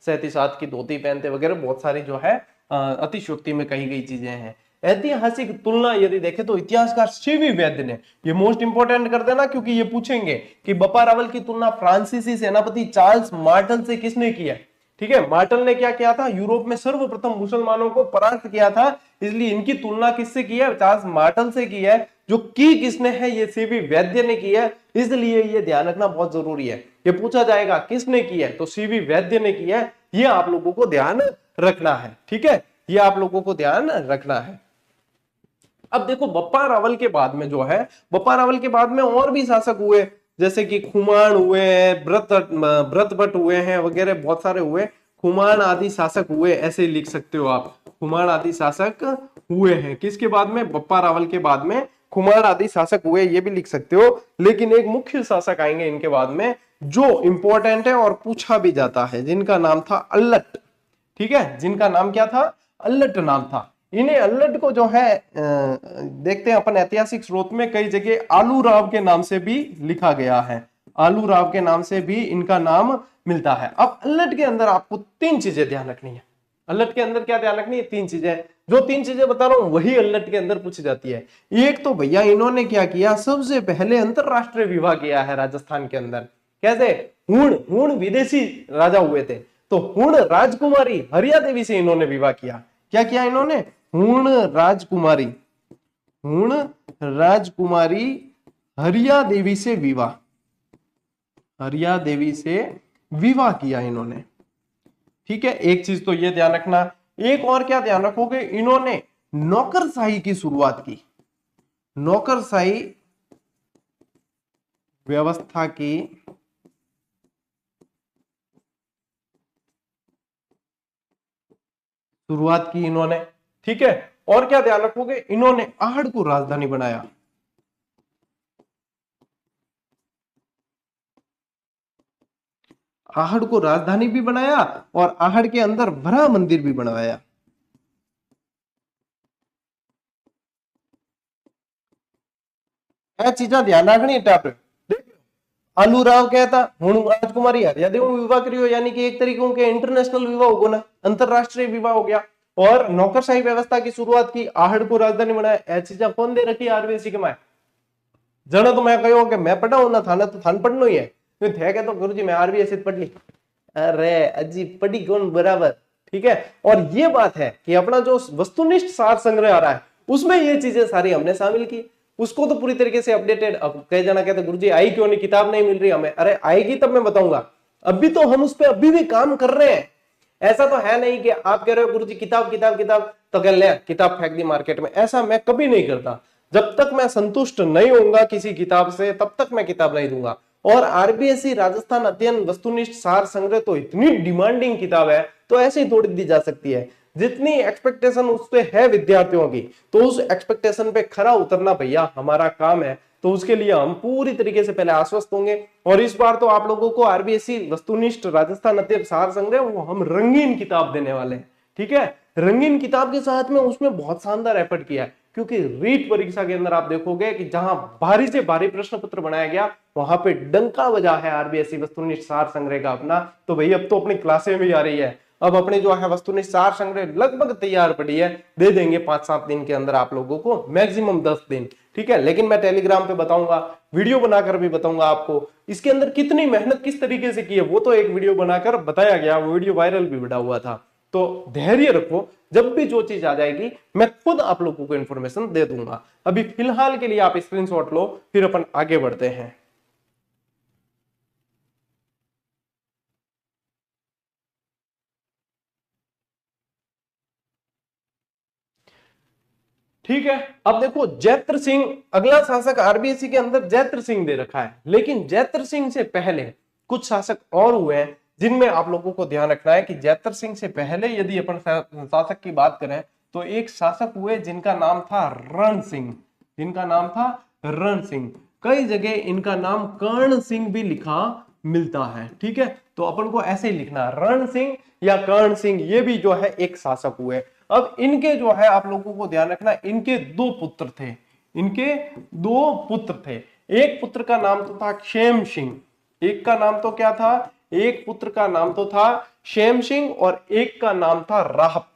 37 की धोती पहनते वगैरह, बहुत सारी जो है अतिशयोक्ति में कही गई चीजें हैं। ऐतिहासिक तुलना यदि देखें तो इतिहासकार सीवी वैद्य ने, ये मोस्ट इंपोर्टेंट कर देना क्योंकि ये पूछेंगे कि बप्पा रावल की तुलना फ्रांसीसी सेनापति चार्ल्स मार्टल से किसने की है। ठीक है, मार्टल ने क्या किया था? यूरोप में सर्वप्रथम मुसलमानों को परास्त किया था, इसलिए इनकी तुलना किससे की है? चार्ल्स मार्टल से की है। जो की किसने है? ये सीवी वैद्य ने की है, इसलिए ये ध्यान रखना बहुत जरूरी है। ये पूछा जाएगा किसने की है, तो सीवी वैद्य ने की है। ये आप लोगों को ध्यान रखना है। ठीक है, ये आप लोगों को ध्यान रखना है। अब देखो बप्पा रावल के बाद में जो है, बप्पा रावल के बाद में और भी शासक हुए, जैसे कि खुमान हुए हैं, ब्रतभट्ट हुए हैं वगैरह, बहुत सारे हुए। खुमान आदि शासक हुए, ऐसे लिख सकते हो आप, खुमान आदि शासक हुए हैं। किसके बाद में? बप्पा रावल के बाद में खुमान आदि शासक हुए, ये भी लिख सकते हो। लेकिन एक मुख्य शासक आएंगे इनके बाद में जो इंपॉर्टेंट है और पूछा भी जाता है, जिनका नाम था अल्लट। ठीक है, जिनका नाम क्या था? अल्लट नाम था। इन्हें अल्लट को जो है देखते हैं अपन ऐतिहासिक स्रोत में कई जगह आलू राव के नाम से भी लिखा गया है। आलू राव के नाम से भी इनका नाम मिलता है। अब अल्लट के अंदर आपको 3 चीजें ध्यान रखनी है। अल्लट के अंदर क्या ध्यान रखनी है? 3 चीजें। जो 3 चीजें बता रहा हूं वही अल्लट के अंदर पूछी जाती है। एक तो भैया इन्होंने क्या किया? सबसे पहले अंतरराष्ट्रीय विवाह किया है राजस्थान के अंदर। कैसे? हुण विदेशी राजा हुए थे, तो हुण राजकुमारी हरिया देवी से इन्होंने विवाह किया। क्या किया इन्होंने? हुण राजकुमारी हरिया देवी से विवाह, हरिया देवी से विवाह किया इन्होंने। ठीक है, एक चीज तो ये ध्यान रखना। एक और क्या ध्यान रखोगे? इन्होंने नौकरशाही की शुरुआत की, नौकरशाही व्यवस्था की शुरुआत की इन्होंने। ठीक है, और क्या ध्यान रखोगे? इन्होंने आहड़ को राजधानी बनाया। आहड़ को राजधानी भी बनाया और आहड़ के अंदर वराह मंदिर भी बनवाया। यह चीजा ध्यान रखनी है। आलू राव कहता हूं राजकुमारी हरिया देवी विवाह करियो, यानी कि एक तरीके के इंटरनेशनल विवाह हो ना, अंतरराष्ट्रीय विवाह हो गया। और नौकरशाही व्यवस्था की शुरुआत की, आहड़ को राजधानी बनाया। ऐ चीजा कौन दे रखी आरबीएससी के माए? जनो तो मैं कहो कि मैं पढ़ा हूं ना, थाना तो थान पढ़नो ही है। थे क्या तो गुरुजी मैं आरबीएससी पढ़ ली। अरे अजी पढ़ी कौन बराबर। ठीक है, और ये बात है कि अपना जो वस्तुनिष्ठ सार संग्रह आ रहा है उसमें ये चीजें सारी हमने शामिल की, उसको तो पूरी तरीके से अपडेटेड। अब कई जना कहते गुरुजी आई क्यों नहीं, किताब नहीं मिल रही हमें। अरे आएगी तब मैं बताऊंगा, अभी तो हम उस पर अभी भी काम कर रहे हैं। ऐसा तो है नहीं कि आप कह रहे हो गुरुजी किताब किताब किताब तो कह ले किताब फेंक दी मार्केट में। ऐसा मैं कभी नहीं करता। जब तक मैं संतुष्ट नहीं होऊंगा किसी किताब से तब तक मैं किताब नहीं दूंगा। और आरबीएससी राजस्थान अध्ययन वस्तुनिष्ठ सार संग्रह तो इतनी डिमांडिंग किताब है, तो ऐसे ही थोड़ी दी जा सकती है। जितनी एक्सपेक्टेशन उस पे है विद्यार्थियों की, तो उस एक्सपेक्टेशन पे खरा उतरना भैया हमारा काम है। तो उसके लिए हम पूरी तरीके से पहले आश्वस्त होंगे। और इस बार तो आप लोगों को आरबीएससी वस्तुनिष्ठ राजस्थान अध्ययन सार संग्रह वो हम रंगीन किताब देने वाले हैं। ठीक है, रंगीन किताब के साथ में उसमें बहुत शानदार एफर्ट किया है, क्योंकि रीट परीक्षा के अंदर आप देखोगे कि जहां भारी से भारी प्रश्न पत्र बनाया गया वहां पे डंका बजा है आरबीएससी वस्तुनिष्ठ सार संग्रह का अपना। तो भाई अब तो अपनी क्लासें भी आ रही है, अब अपने जो है वस्तुनिष्ठ सार संग्रह लगभग तैयार पड़ी है, दे देंगे 5-7 दिन के अंदर आप लोगों को, मैक्सिमम 10 दिन, ठीक है। लेकिन मैं टेलीग्राम पे बताऊंगा, वीडियो बनाकर भी बताऊंगा आपको इसके अंदर कितनी मेहनत किस तरीके से की है, वो तो एक वीडियो बनाकर बताया गया, वो वीडियो वायरल भी बना हुआ था। तो धैर्य रखो, जब भी जो चीज आ जाएगी मैं खुद आप लोगों को इंफॉर्मेशन दे दूंगा। अभी फिलहाल के लिए आप स्क्रीनशॉट लो, फिर अपन आगे बढ़ते हैं। ठीक है, अब देखो जैत्र सिंह अगला शासक आरबीएससी के अंदर जैत्र सिंह दे रखा है, लेकिन जैत्र सिंह से पहले कुछ शासक और हुए हैं जिनमें आप लोगों को ध्यान रखना है कि जैत्र सिंह से पहले यदि अपन शासक की बात करें तो एक शासक हुए जिनका नाम था रण सिंह, जिनका नाम था रण सिंह। कई जगह इनका नाम कर्ण सिंह भी लिखा मिलता है, ठीक है। तो अपन को ऐसे ही लिखना रण सिंह या कर्ण सिंह, ये भी जो है एक शासक हुए। अब इनके जो है आप लोगों को ध्यान रखना, इनके दो पुत्र थे, इनके दो पुत्र थे। एक पुत्र का नाम तो था क्षेम सिंह, एक का नाम तो क्या था, एक पुत्र का नाम तो था क्षेम सिंह और एक का नाम था राहप,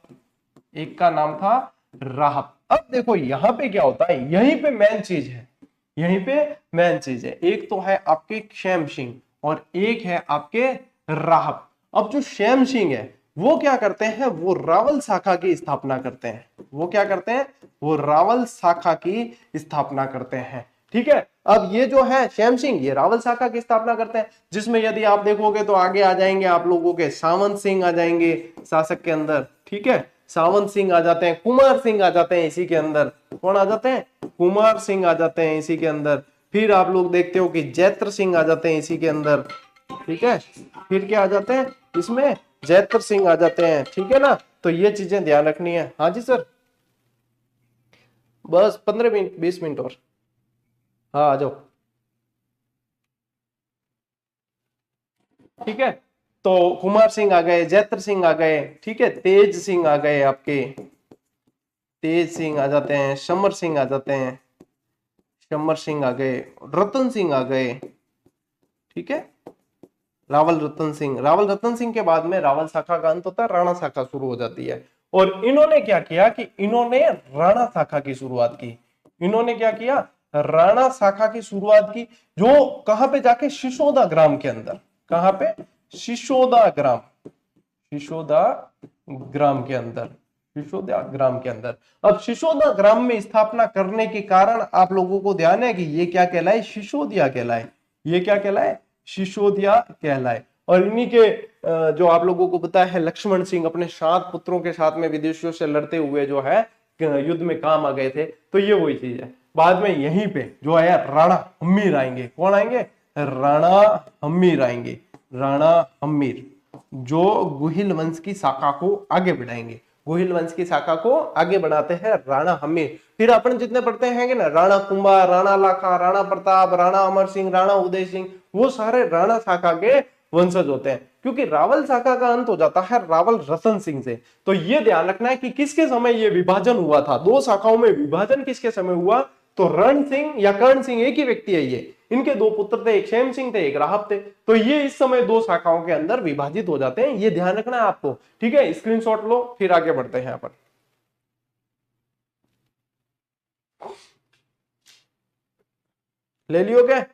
एक का नाम था राहप। अब देखो यहां पे क्या होता है, यहीं पे मेन चीज है, यहीं पे मेन चीज है। एक तो है आपके क्षेम सिंह और एक है आपके राहप। अब जो क्षेम सिंह है वो क्या करते हैं, वो रावल शाखा की स्थापना करते हैं, वो क्या करते हैं, वो रावल शाखा की स्थापना करते हैं, ठीक है। अब ये जो है क्षेम सिंह, ये रावल शाखा की स्थापना करते हैं, जिसमें यदि आप देखोगे तो आगे आ जाएंगे आप लोगों के सावंत सिंह आ जाएंगे शासक के अंदर, ठीक है। सावंत सिंह आ जाते हैं, कुमार सिंह आ जाते हैं इसी के अंदर। कौन आ जाते हैं, कुमार सिंह आ जाते हैं इसी के अंदर। फिर आप लोग देखते हो कि जैत्र सिंह आ जाते हैं इसी के अंदर, ठीक है। फिर क्या आ जाते हैं इसमें, जैत्र सिंह आ जाते हैं, ठीक है ना। तो ये चीजें ध्यान रखनी है। हाँ जी सर, बस 15 मिनट 20 मिनट और, हाँ आ जाओ, ठीक है। तो कुमार सिंह आ गए, जैत्र सिंह आ गए, ठीक है, तेज सिंह आ गए, आपके तेज सिंह आ जाते हैं, शमर सिंह आ जाते हैं, शमर सिंह आ गए, रतन सिंह आ गए, ठीक है। रावल रतन सिंह, रावल रतन सिंह के बाद में रावल शाखा का अंत होता है, राणा शाखा शुरू हो जाती है। और इन्होंने क्या किया कि इन्होंने राणा शाखा की शुरुआत की, इन्होंने क्या किया, राणा शाखा की शुरुआत की, जो कहां पे जाके, शिशोदा ग्राम के अंदर, कहां पे, शिशोदा ग्राम, शिशोदा ग्राम के अंदर, शिशोदा ग्राम के अंदर। अब शिशोदा ग्राम में स्थापना करने के कारण आप लोगों को ध्यान है कि ये क्या कहलाए, शिशोदिया कहलाए, ये क्या कहलाए, शिशोदिया कहलाए। और इन्हीं के जो आप लोगों को पता है लक्ष्मण सिंह अपने 7 पुत्रों के साथ में विदेशियों से लड़ते हुए जो है युद्ध में काम आ गए थे। तो ये वही चीज है। बाद में यहीं पे जो है राणा हम्मीर आएंगे, कौन आएंगे, राणा हम्मीर आएंगे, राणा हम्मीर, जो गुहिल वंश की शाखा को आगे बढ़ाएंगे, गुहिल वंश की शाखा को आगे बढ़ाते हैं राणा हम्मीर। फिर अपन जितने पढ़ते हैं ना, राणा कुंभा, राणा लाखा, राणा प्रताप, राणा अमर सिंह, राणा उदय सिंह, वो सारे राणा शाखा के वंशज होते हैं, क्योंकि रावल शाखा का अंत हो जाता है रावल रतन सिंह से। तो ये ध्यान रखना है कि किसके समय ये विभाजन हुआ था, दो शाखाओं में विभाजन किसके समय हुआ, तो रण सिंह या कर्ण सिंह एक ही व्यक्ति है, ये इनके दो पुत्र थे, एक क्षेम सिंह थे, एक राहब थे। तो ये इस समय दो शाखाओं के अंदर विभाजित हो जाते हैं, ये ध्यान रखना है आपको, ठीक है। स्क्रीनशॉट लो, फिर आगे बढ़ते हैं अपन। ले लियो क्या,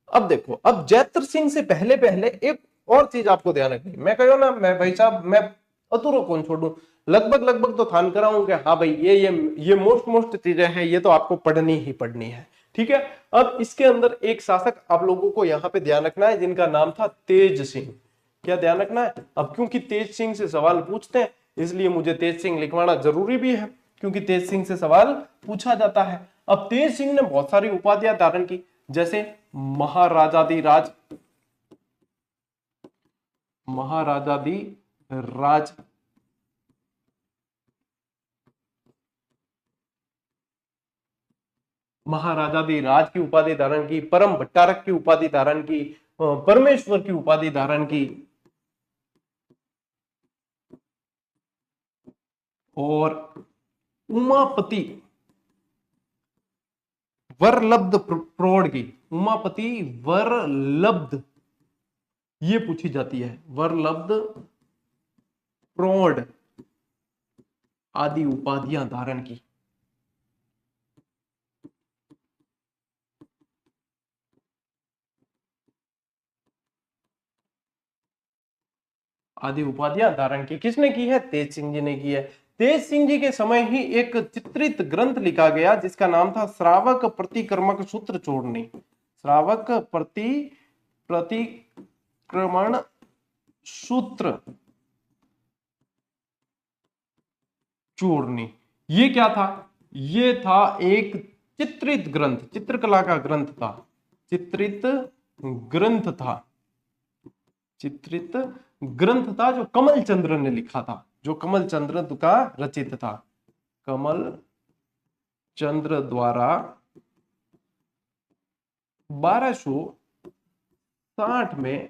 अब देखो, अब जैत्र सिंह से पहले पहले एक और चीज आपको ध्यान रखनी, मैं कहो ना, मैं भाई साहब मैं अधूरा कौन छोड़ू, लगभग लगभग तो थान कराऊं कि हाँ भाई ये मोस्ट चीजें हैं, ये तो आपको पढ़नी ही पढ़नी है, ठीक है। अब इसके अंदर एक शासक आप लोगों को यहाँ पे ध्यान रखना है जिनका नाम था तेज सिंह। क्या ध्यान रखना है, अब क्योंकि तेज सिंह से सवाल पूछते हैं इसलिए मुझे तेज सिंह लिखवाना जरूरी भी है, क्योंकि तेज सिंह से सवाल पूछा जाता है। अब तेज सिंह ने बहुत सारी उपाधियां धारण की, जैसे महाराजाधिराज, महाराजाधिराज, महाराजाधिराज की उपाधि धारण की, परम भट्टारक की उपाधि धारण की, परमेश्वर की उपाधि धारण की, और उमापति वरलब्ध प्रौढ़ की, उमापति वरलब्ध ये पूछी जाती है, वरलब्ध प्रौढ़ आदि उपाधियां धारण की। आदि उपाधियां धारण की किसने की है? तेज सिंह जी ने की है। तेज सिंह जी के समय ही एक चित्रित ग्रंथ लिखा गया जिसका नाम था श्रावक प्रतिक्रमक सूत्र चूर्णी। श्रावक प्रतिक्रमण सूत्र चूर्णी। ये क्या था? ये था एक चित्रित ग्रंथ, चित्रकला का ग्रंथ था, चित्रित ग्रंथ था, चित्रित ग्रंथ था जो कमल चंद्र ने लिखा था, जो कमल चंद्र का रचित था। कमल चंद्र द्वारा 1260 में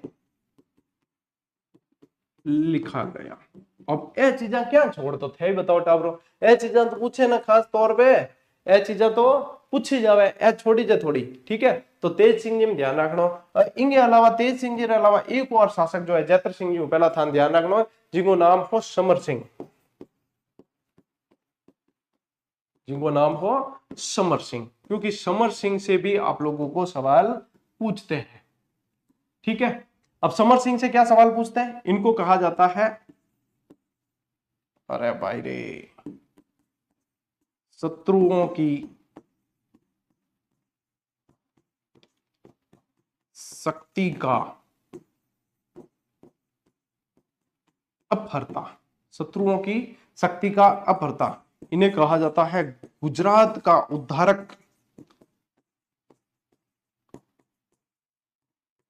लिखा गया। अब ए चीजा क्या छोड़ तो थे बताओ टाबरो, ए चीजा तो पूछे ना खास तौर पे, ए चीजा तो पूछी जावे, ए छोड़ी जा थोड़ी, ठीक है। तो तेज सिंह जी में ध्यान रखना। इनके अलावा तेज सिंह जी के अलावा एक और शासक जो है जैत्र सिंह जी पहला था ध्यान रखना, जिनको नाम हो समर सिंह, जिनको नाम हो समर सिंह, क्योंकि समर सिंह से भी आप लोगों को सवाल पूछते हैं, ठीक है। अब समर सिंह से क्या सवाल पूछते हैं? इनको कहा जाता है, अरे भाई रे, शत्रुओं की शक्ति का अपहर्ता, शत्रुओं की शक्ति का अपहर्ता, इन्हें कहा जाता है गुजरात का उद्धारक,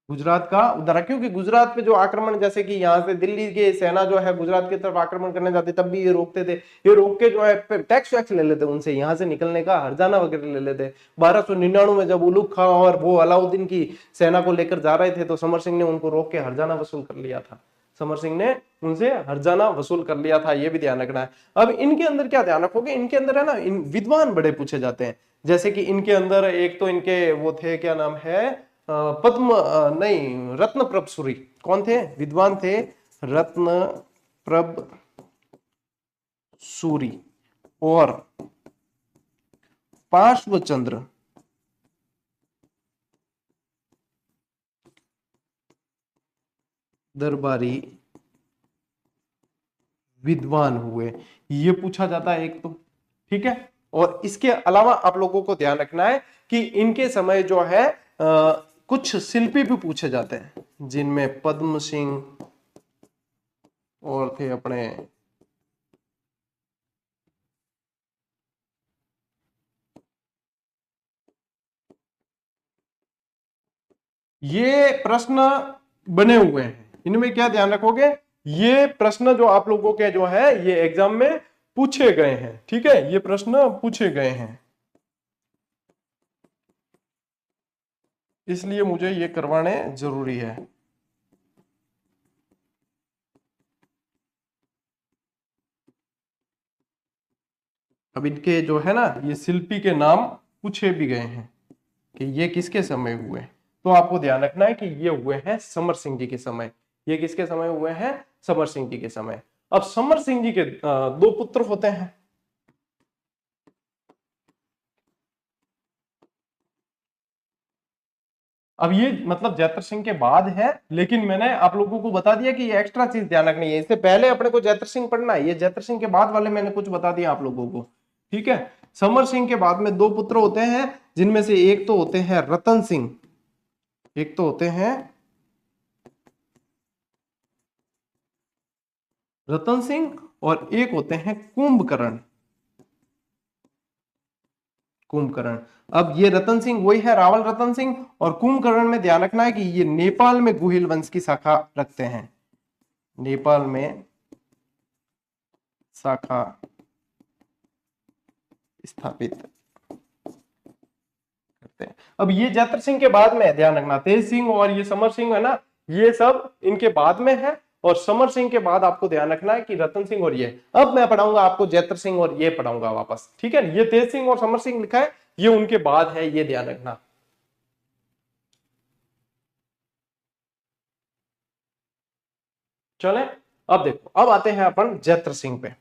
गुजरात का उद्धारक। क्योंकि गुजरात पे जो आक्रमण, जैसे कि यहाँ से दिल्ली की सेना जो है गुजरात की तरफ आक्रमण करने जाती, तब भी ये रोकते थे, ये रोक के जो है टैक्स वैक्स ले लेते उनसे, यहाँ से निकलने का हर्जाना वगैरह ले लेते। 1299 में जब उलुग खां और वो अलाउद्दीन की सेना को लेकर जा रहे थे तो समर सिंह ने उनको रोक के हर्जाना वसूल कर लिया था, समर सिंह ने उनसे हर्जाना वसूल कर लिया था, ये भी ध्यान रखना है। अब इनके अंदर क्या ध्यान रखोगे, इनके अंदर है ना विद्वान बड़े पूछे जाते हैं। जैसे कि इनके अंदर एक तो इनके वो थे, क्या नाम है, पद्म नहीं, रत्नप्रभ सूरी। कौन थे? विद्वान थे रत्नप्रभ सूरी और पार्श्वचंद्र दरबारी विद्वान हुए, ये पूछा जाता है एक तो, ठीक है। और इसके अलावा आप लोगों को ध्यान रखना है कि इनके समय जो है कुछ शिल्पी भी पूछे जाते हैं, जिनमें पद्म सिंह और थे अपने ये प्रश्न बने हुए हैं, इनमें क्या ध्यान रखोगे, ये प्रश्न जो आप लोगों के जो है ये एग्जाम में पूछे गए हैं, ठीक है, ये प्रश्न पूछे गए हैं, इसलिए मुझे ये करवाने जरूरी है। अब इनके जो है ना ये शिल्पी के नाम पूछे भी गए हैं कि ये किसके समय हुए, तो आपको ध्यान रखना है कि ये हुए हैं समर सिंह जी के समय। ये किसके समय हुए हैं? समर सिंह जी के समय। अब समर सिंह जी के दो पुत्र होते हैं, अब ये मतलब जैत्र सिंह के बाद है, लेकिन मैंने आप लोगों को बता दिया कि ये एक्स्ट्रा चीज ध्यान रखनी है, इससे पहले अपने को जैत्र सिंह पढ़ना है, ये जैत्र सिंह के बाद वाले मैंने कुछ बता दिया आप लोगों को, ठीक है। समर सिंह के बाद में दो पुत्र होते हैं, जिनमें से एक तो होते हैं रतन सिंह, एक तो होते हैं रतन सिंह और एक होते हैं कुंभकर्ण, कुंभकर्ण। अब ये रतन सिंह वही है रावल रतन सिंह, और कुंभकर्ण में ध्यान रखना है कि ये नेपाल में गुहिल वंश की शाखा रखते हैं, नेपाल में शाखा स्थापित करते हैं। अब ये जैत्र सिंह के बाद में ध्यान रखना, तेज सिंह और ये समर सिंह है ना, ये सब इनके बाद में है, और समर सिंह के बाद आपको ध्यान रखना है कि रतन सिंह और ये। अब मैं पढ़ाऊंगा आपको जैत्र सिंह और ये पढ़ाऊंगा वापस, ठीक है। ये तेज सिंह और समर सिंह लिखा है, ये उनके बाद है, ये ध्यान रखना। चले अब देखो, अब आते हैं अपन जैत्र सिंह पे।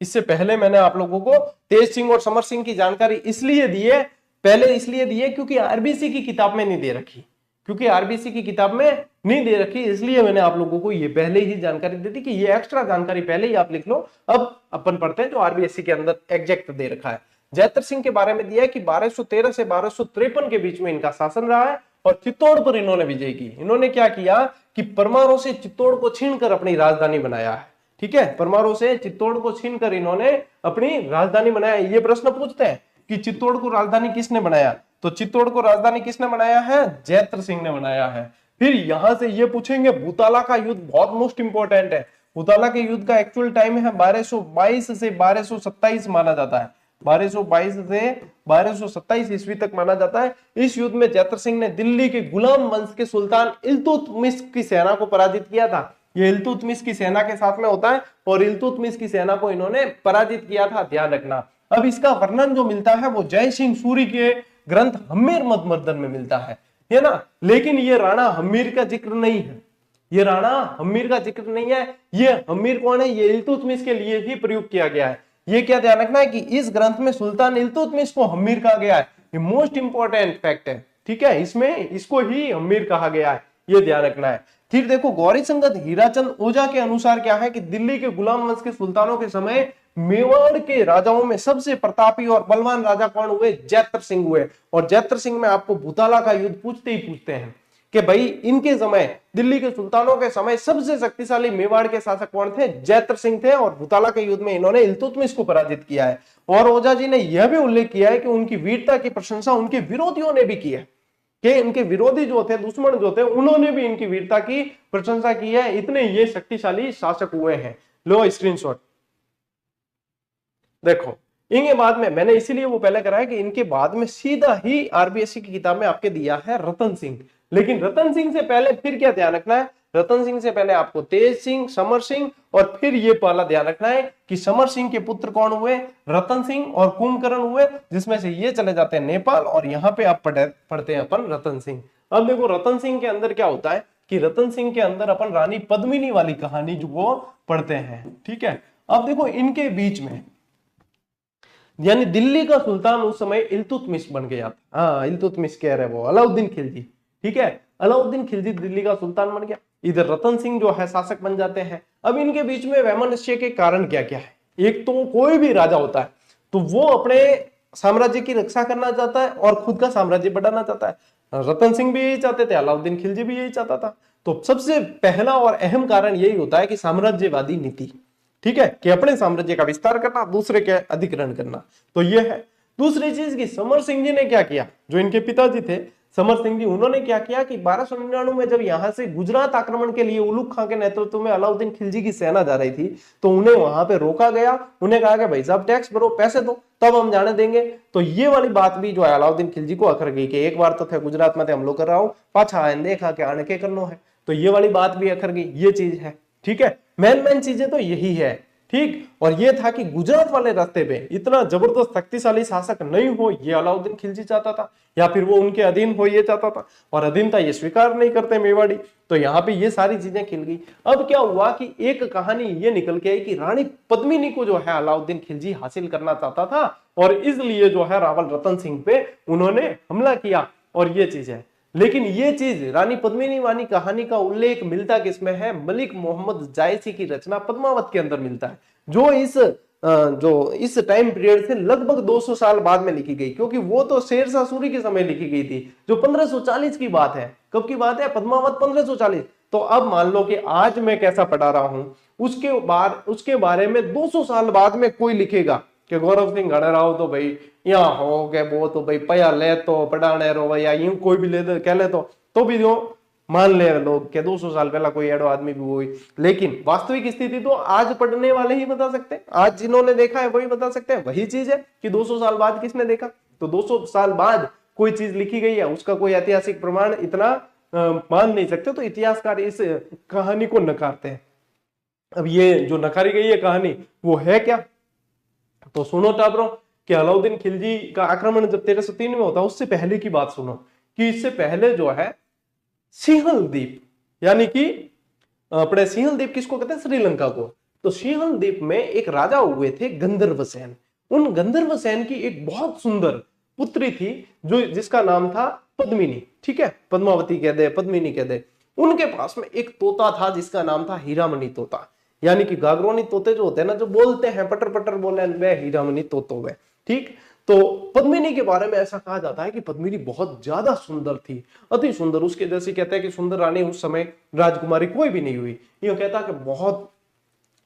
इससे पहले मैंने आप लोगों को तेज सिंह और समर सिंह की जानकारी इसलिए दी है, पहले इसलिए दी है क्योंकि आरबीसी की किताब में नहीं दे रखी, क्योंकि आरबीसी की किताब में नहीं दे रखी, इसलिए मैंने आप लोगों को ये पहले ही जानकारी दे दी कि ये एक्स्ट्रा जानकारी पहले ही आप लिख लो। अब अपन पढ़ते हैं जो आरबीएससी के अंदर एग्जैक्ट दे रखा है। जैत्र सिंह के बारे में दिया है कि 1213 से 1253 के बीच में इनका शासन रहा है और चित्तौड़ पर इन्होंने विजय की। इन्होंने क्या किया कि परमारों से चित्तौड़ को छीनकर अपनी राजधानी बनाया है, ठीक है। परमारों से चित्तौड़ को छीनकर इन्होंने अपनी राजधानी बनाया। ये प्रश्न पूछते हैं कि चित्तौड़ को राजधानी किसने बनाया, तो चित्तौड़ को राजधानी किसने बनाया है, जैत्र सिंह ने बनाया है। फिर यहां से ये पूछेंगे भूताला का युद्ध, बहुत मोस्ट इंपॉर्टेंट है। भूताला के युद्ध का एक्चुअल टाइम है 1222 से 1227 माना जाता है, 1222 से 1227 ईस्वी तक माना जाता है। इस युद्ध में जैत्र सिंह ने दिल्ली के गुलाम वंश के सुल्तान इल्तुतमिश की सेना को पराजित किया था। ये इल्तुतमिश की सेना के साथ में होता है और इल्तुतमिश की सेना को इन्होंने पराजित किया था, ध्यान रखना। अब इसका वर्णन जो मिलता है वो जय सिंह सूरी के ग्रंथ हम्मीर मदमर्दन में मिलता है ना। लेकिन ये राणा हम्मीर का जिक्र नहीं है, ये राणा हम्मीर का जिक्र नहीं है। ये हम्मीर कौन है, ये इल्तुतमिश के लिए ही प्रयोग किया गया है। ये क्या ध्यान रखना है कि इस ग्रंथ में सुल्तान इल्तुतमिश को हम्मीर कहा गया है, ये मोस्ट इंपॉर्टेंट फैक्ट है, ठीक है। इसमें इसको ही हम्मीर कहा गया है, ये ध्यान रखना है। फिर देखो गौरी संगत हीराचंद ओझा के अनुसार क्या है कि दिल्ली के गुलाम वंश के सुल्तानों के समय मेवाड़ के राजाओं में सबसे प्रतापी और बलवान राजा कौन हुए, जैत्र सिंह हुए। और जैत्र सिंह में आपको भूताला का युद्ध पूछते ही पूछते हैं कि भाई इनके समय, दिल्ली के सुल्तानों के समय सबसे शक्तिशाली मेवाड़ के शासक कौन थे, जैत्र सिंह थे। और भूताला के युद्ध में इन्होंने इल्तुतमिश को पराजित किया है। और ओझा जी ने यह भी उल्लेख किया है कि उनकी वीरता की प्रशंसा उनके विरोधियों ने भी की है, कि इनके विरोधी जो थे, दुश्मन जो थे, उन्होंने भी इनकी वीरता की प्रशंसा की है। इतने ये शक्तिशाली शासक हुए हैं। लो स्क्रीनशॉट देखो। इनके बाद में मैंने इसीलिए वो पहले कराया कि इनके बाद में सीधा ही आरबीएससी की किताब में आपके दिया है रतन सिंह। लेकिन रतन सिंह से पहले फिर क्या ध्यान रखना है, रतन सिंह से पहले आपको तेज सिंह, समर सिंह और फिर ये पहला ध्यान रखना है कि समर सिंह के पुत्र कौन हुए, रतन सिंह और कुंभकर्ण हुए, जिसमें से ये चले जाते हैं नेपाल और यहाँ पे आप पढ़ते हैं अपन रतन सिंह। अब देखो रतन सिंह के अंदर क्या होता है कि रतन सिंह के अंदर अपन रानी पद्मिनी वाली कहानी जो वो पढ़ते हैं, ठीक है। अब देखो इनके बीच में यानी दिल्ली का सुल्तान उस समय इल्तुतमिश बन गया था। हाँ इल्तुतमिश कह रहे वो अलाउद्दीन खिलजी, ठीक है। अलाउद्दीन खिलजी दिल्ली का सुल्तान बन गया, इधर रतन सिंह जो है शासक बन जाते हैं। अब इनके बीच में वैमनस्य के कारण क्या क्या है, एक तो कोई भी राजा होता है तो वो अपने साम्राज्य की रक्षा करना चाहता है और खुद का साम्राज्य बढ़ाना चाहता है। रतन सिंह भी यही चाहते थे, अलाउद्दीन खिलजी भी यही चाहता था। तो सबसे पहला और अहम कारण यही होता है कि साम्राज्यवादी नीति, ठीक है, कि अपने साम्राज्य का विस्तार करना, दूसरे के अधिग्रहण करना। तो ये है। दूसरी चीज की समर सिंह जी ने क्या किया, जो इनके पिताजी थे समर सिंह जी, उन्होंने क्या किया कि 1299 में जब यहां से गुजरात आक्रमण के लिए उलुग खां के नेतृत्व में अलाउद्दीन खिलजी की सेना जा रही थी तो उन्हें वहां पे रोका गया। उन्हें कहा कि भाई साहब टैक्स भरो, पैसे दो, तब हम जाने देंगे। तो ये वाली बात भी जो है अलाउद्दीन खिलजी को अखर गई कि एक बार तो थे गुजरात में थे हमलो कर रहा हूं, पाछा आए देखा के आने के करनो है। तो ये वाली बात भी अखर गई, ये चीज है, ठीक है। मेन चीजें तो यही है, ठीक। और ये था कि गुजरात वाले रास्ते पे इतना जबरदस्त शक्तिशाली शासक नहीं हो, ये अलाउद्दीन खिलजी चाहता था, या फिर वो उनके अधीन हो ये चाहता था। और अधीनता ये स्वीकार नहीं करते मेवाड़ी। तो यहाँ पे ये सारी चीजें खिल गई। अब क्या हुआ कि एक कहानी ये निकल के आई कि रानी पद्मिनी को जो है अलाउद्दीन खिलजी हासिल करना चाहता था और इसलिए जो है रावल रतन सिंह पे उन्होंने हमला किया, और ये चीज है। लेकिन ये चीज रानी पद्मिनी वाली कहानी का उल्लेख मिलता किसमें है, मलिक मोहम्मद जायसी की रचना पद्मावत के अंदर मिलता है, जो इस टाइम पीरियड से लगभग 200 साल बाद में लिखी गई, क्योंकि वो तो शेरशाह सूरी के समय लिखी गई थी, जो 1540 की बात है। कब की बात है, पद्मावत 1540। तो अब मान लो कि आज मैं कैसा पढ़ा रहा हूं, उसके बारे में 200 साल बाद में कोई लिखेगा कि गौरव सिंह गणराव तो भाई यहाँ हो गए, वो तो भाई पया ले तो पढ़ाने रो या यूं कोई भी ले कह ले तो भी जो मान ले लोग कि 200 साल पहला कोई एडो आदमी भी हुई। लेकिन वास्तविक स्थिति तो आज पढ़ने वाले ही बता सकते हैं, आज जिन्होंने देखा है वही बता सकते हैं। वही चीज है कि 200 साल बाद किसने देखा, तो 200 साल बाद कोई चीज लिखी गई है, उसका कोई ऐतिहासिक प्रमाण इतना मान नहीं सकते, तो इतिहासकार इस कहानी को नकारते हैं। अब ये जो नकारी गई है कहानी वो है क्या, तो सुनो टाबरों कि अलाउद्दीन खिलजी का आक्रमण जब 1303 में होता है उससे पहले की बात सुनो, कि इससे पहले जो है सिंहल द्वीप, यानी कि अपने सिंहल द्वीप किसको कहते हैं, श्रीलंका को, तो सिंहल द्वीप में एक राजा हुए थे गंधर्वसेन। उन गंधर्वसेन की एक बहुत सुंदर पुत्री थी जो जिसका नाम था पद्मिनी, ठीक है, पद्मावती कह दे, पद्मिनी कह दे। उनके पास में एक तोता था जिसका नाम था हीरामणि तोता, यानी कि गागरोनी तोते जो होते हैं ना, जो बोलते हैं पटर पटर बोले, वह हीरामणि तोतो वे, ठीक। तो पद्मिनी के बारे में ऐसा कहा जाता है कि पद्मिनी बहुत ज्यादा सुंदर थी, अति सुंदर, उसके जैसे कहते हैं कि सुंदर रानी उस समय राजकुमारी कोई भी नहीं हुई। यूं कहता कि बहुत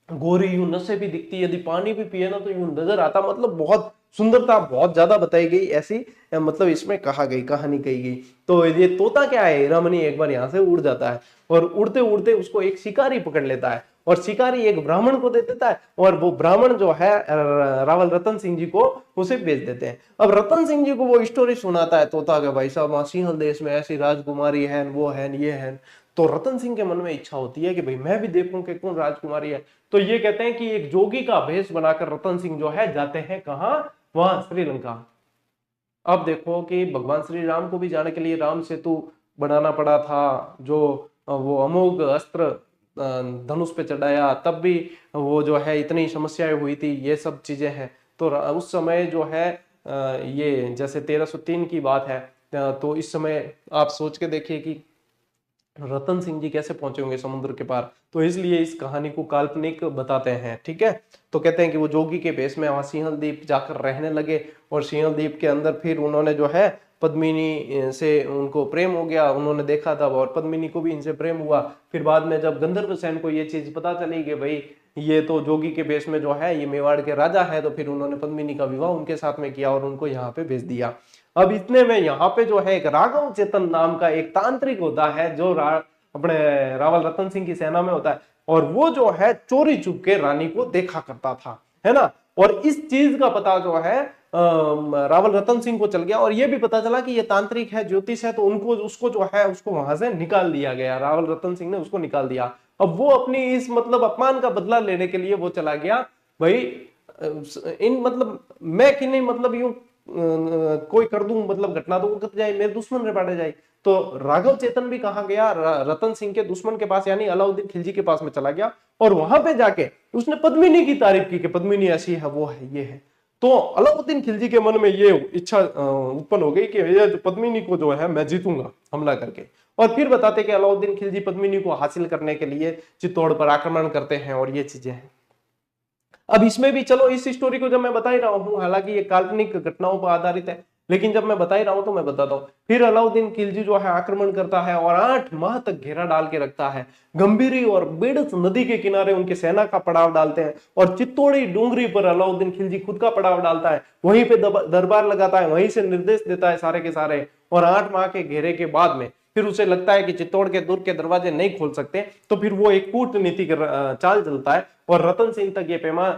गोरी, यूं नशे भी दिखती, यदि पानी भी पिए ना तो यूं नजर आता, मतलब बहुत सुंदरता बहुत ज्यादा बताई गई, ऐसी मतलब इसमें कहा गई, कहानी कही गई। तो ये तोता क्या है, हीरामणि एक बार यहां से उड़ जाता है और उड़ते उड़ते उसको एक शिकारी पकड़ लेता है और शिकारी एक ब्राह्मण को दे देता है और वो ब्राह्मण जो है रावल रतन सिंह जी को उसे बेच देते हैं। अब रतन सिंह जी को वो स्टोरी सुनाता है तोता के, भाई साहब वहां सिंहल देश में ऐसी राजकुमारी है, वो है, ये है। तो रतन सिंह के मन में इच्छा होती है कि भाई मैं भी देखूं कि कौन राजकुमारी है। तो ये कहते हैं कि एक जोगी का भेष बनाकर रतन सिंह जो है जाते हैं कहां, वहां श्रीलंका। अब देखो कि भगवान श्री राम को भी जाने के लिए राम सेतु बनाना पड़ा था, जो वो अमोघ अस्त्र धनुष पे चढ़ाया, तब भी वो जो है इतनी समस्याएं हुई थी, ये सब चीजें हैं। तो उस समय जो है ये जैसे 1303 की बात है, तो इस समय आप सोच के देखिए कि रतन सिंह जी कैसे पहुंचे होंगे समुद्र के पार। तो इसलिए इस कहानी को काल्पनिक बताते हैं, ठीक है। तो कहते हैं कि वो जोगी के भेष में वहां सिंहल द्वीप जाकर रहने लगे और सिंहल द्वीप के अंदर फिर उन्होंने जो है पद्मिनी से उनको प्रेम हो गया, उन्होंने देखा था और पद्मिनी को भी इनसे प्रेम हुआ। फिर बाद में जब गंधर्वसेन को ये चीज पता चली कि भाई ये तो जोगी के भेष में जो है ये मेवाड़ के राजा है, तो फिर उन्होंने पद्मिनी का विवाह उनके साथ में किया और उनको यहाँ पे भेज दिया। अब इतने में यहाँ पे जो है एक राघव चेतन नाम का एक तांत्रिक होता है जो अपने रावल रतन सिंह की सेना में होता है, और वो जो है चोरी चुप के रानी को देखा करता था, है ना। और इस चीज का पता जो है रावल रतन सिंह को चल गया और ये भी पता चला कि ये तांत्रिक है, ज्योतिष है, तो उनको उसको जो है उसको वहां से निकाल दिया गया, रावल रतन सिंह ने उसको निकाल दिया। अब वो अपनी इस मतलब अपमान का बदला लेने के लिए वो चला गया, भाई इन मतलब मैं कि नहीं मतलब यूं कोई कर दूं, मतलब घटना तो घट जाए, मेरे दुश्मन रे बाड़े जाए। तो राघव चेतन भी कहा गया रतन सिंह के दुश्मन के पास, यानी अलाउद्दीन खिलजी के पास में चला गया और वहां पे जाके उसने पद्मिनी की तारीफ की कि पद्मिनी ऐसी है, वो है, ये है। तो अलाउद्दीन खिलजी के मन में ये इच्छा उत्पन्न हो गई कि ये पद्मिनी को जो है मैं जीतूंगा हमला करके। और फिर बताते कि अलाउद्दीन खिलजी पद्मिनी को हासिल करने के लिए चित्तौड़ पर आक्रमण करते हैं और ये चीजें हैं। अब इसमें भी चलो इस स्टोरी को जब मैं बता ही रहा हूं, हालांकि ये काल्पनिक घटनाओं पर आधारित है, लेकिन जब मैं बता ही रहा हूं तो मैं बताता हूं। फिर अलाउद्दीन खिलजी जो है आक्रमण करता है और 8 माह तक घेरा डाल के रखता है। गंभीरी और बेड़स नदी के किनारे उनकी सेना का पड़ाव डालते हैं और चित्तौड़ी डूंगरी पर अलाउद्दीन खिलजी खुद का पड़ाव डालता है, वहीं पे दरबार लगाता है, वहीं से निर्देश देता है सारे के सारे। और 8 माह के घेरे के बाद में फिर उसे लगता है कि चित्तौड़ के दुर्ग के दरवाजे नहीं खोल सकते, तो फिर वो एक कूटनीति चाल चलता है और रतन सिंह तक ये पैमा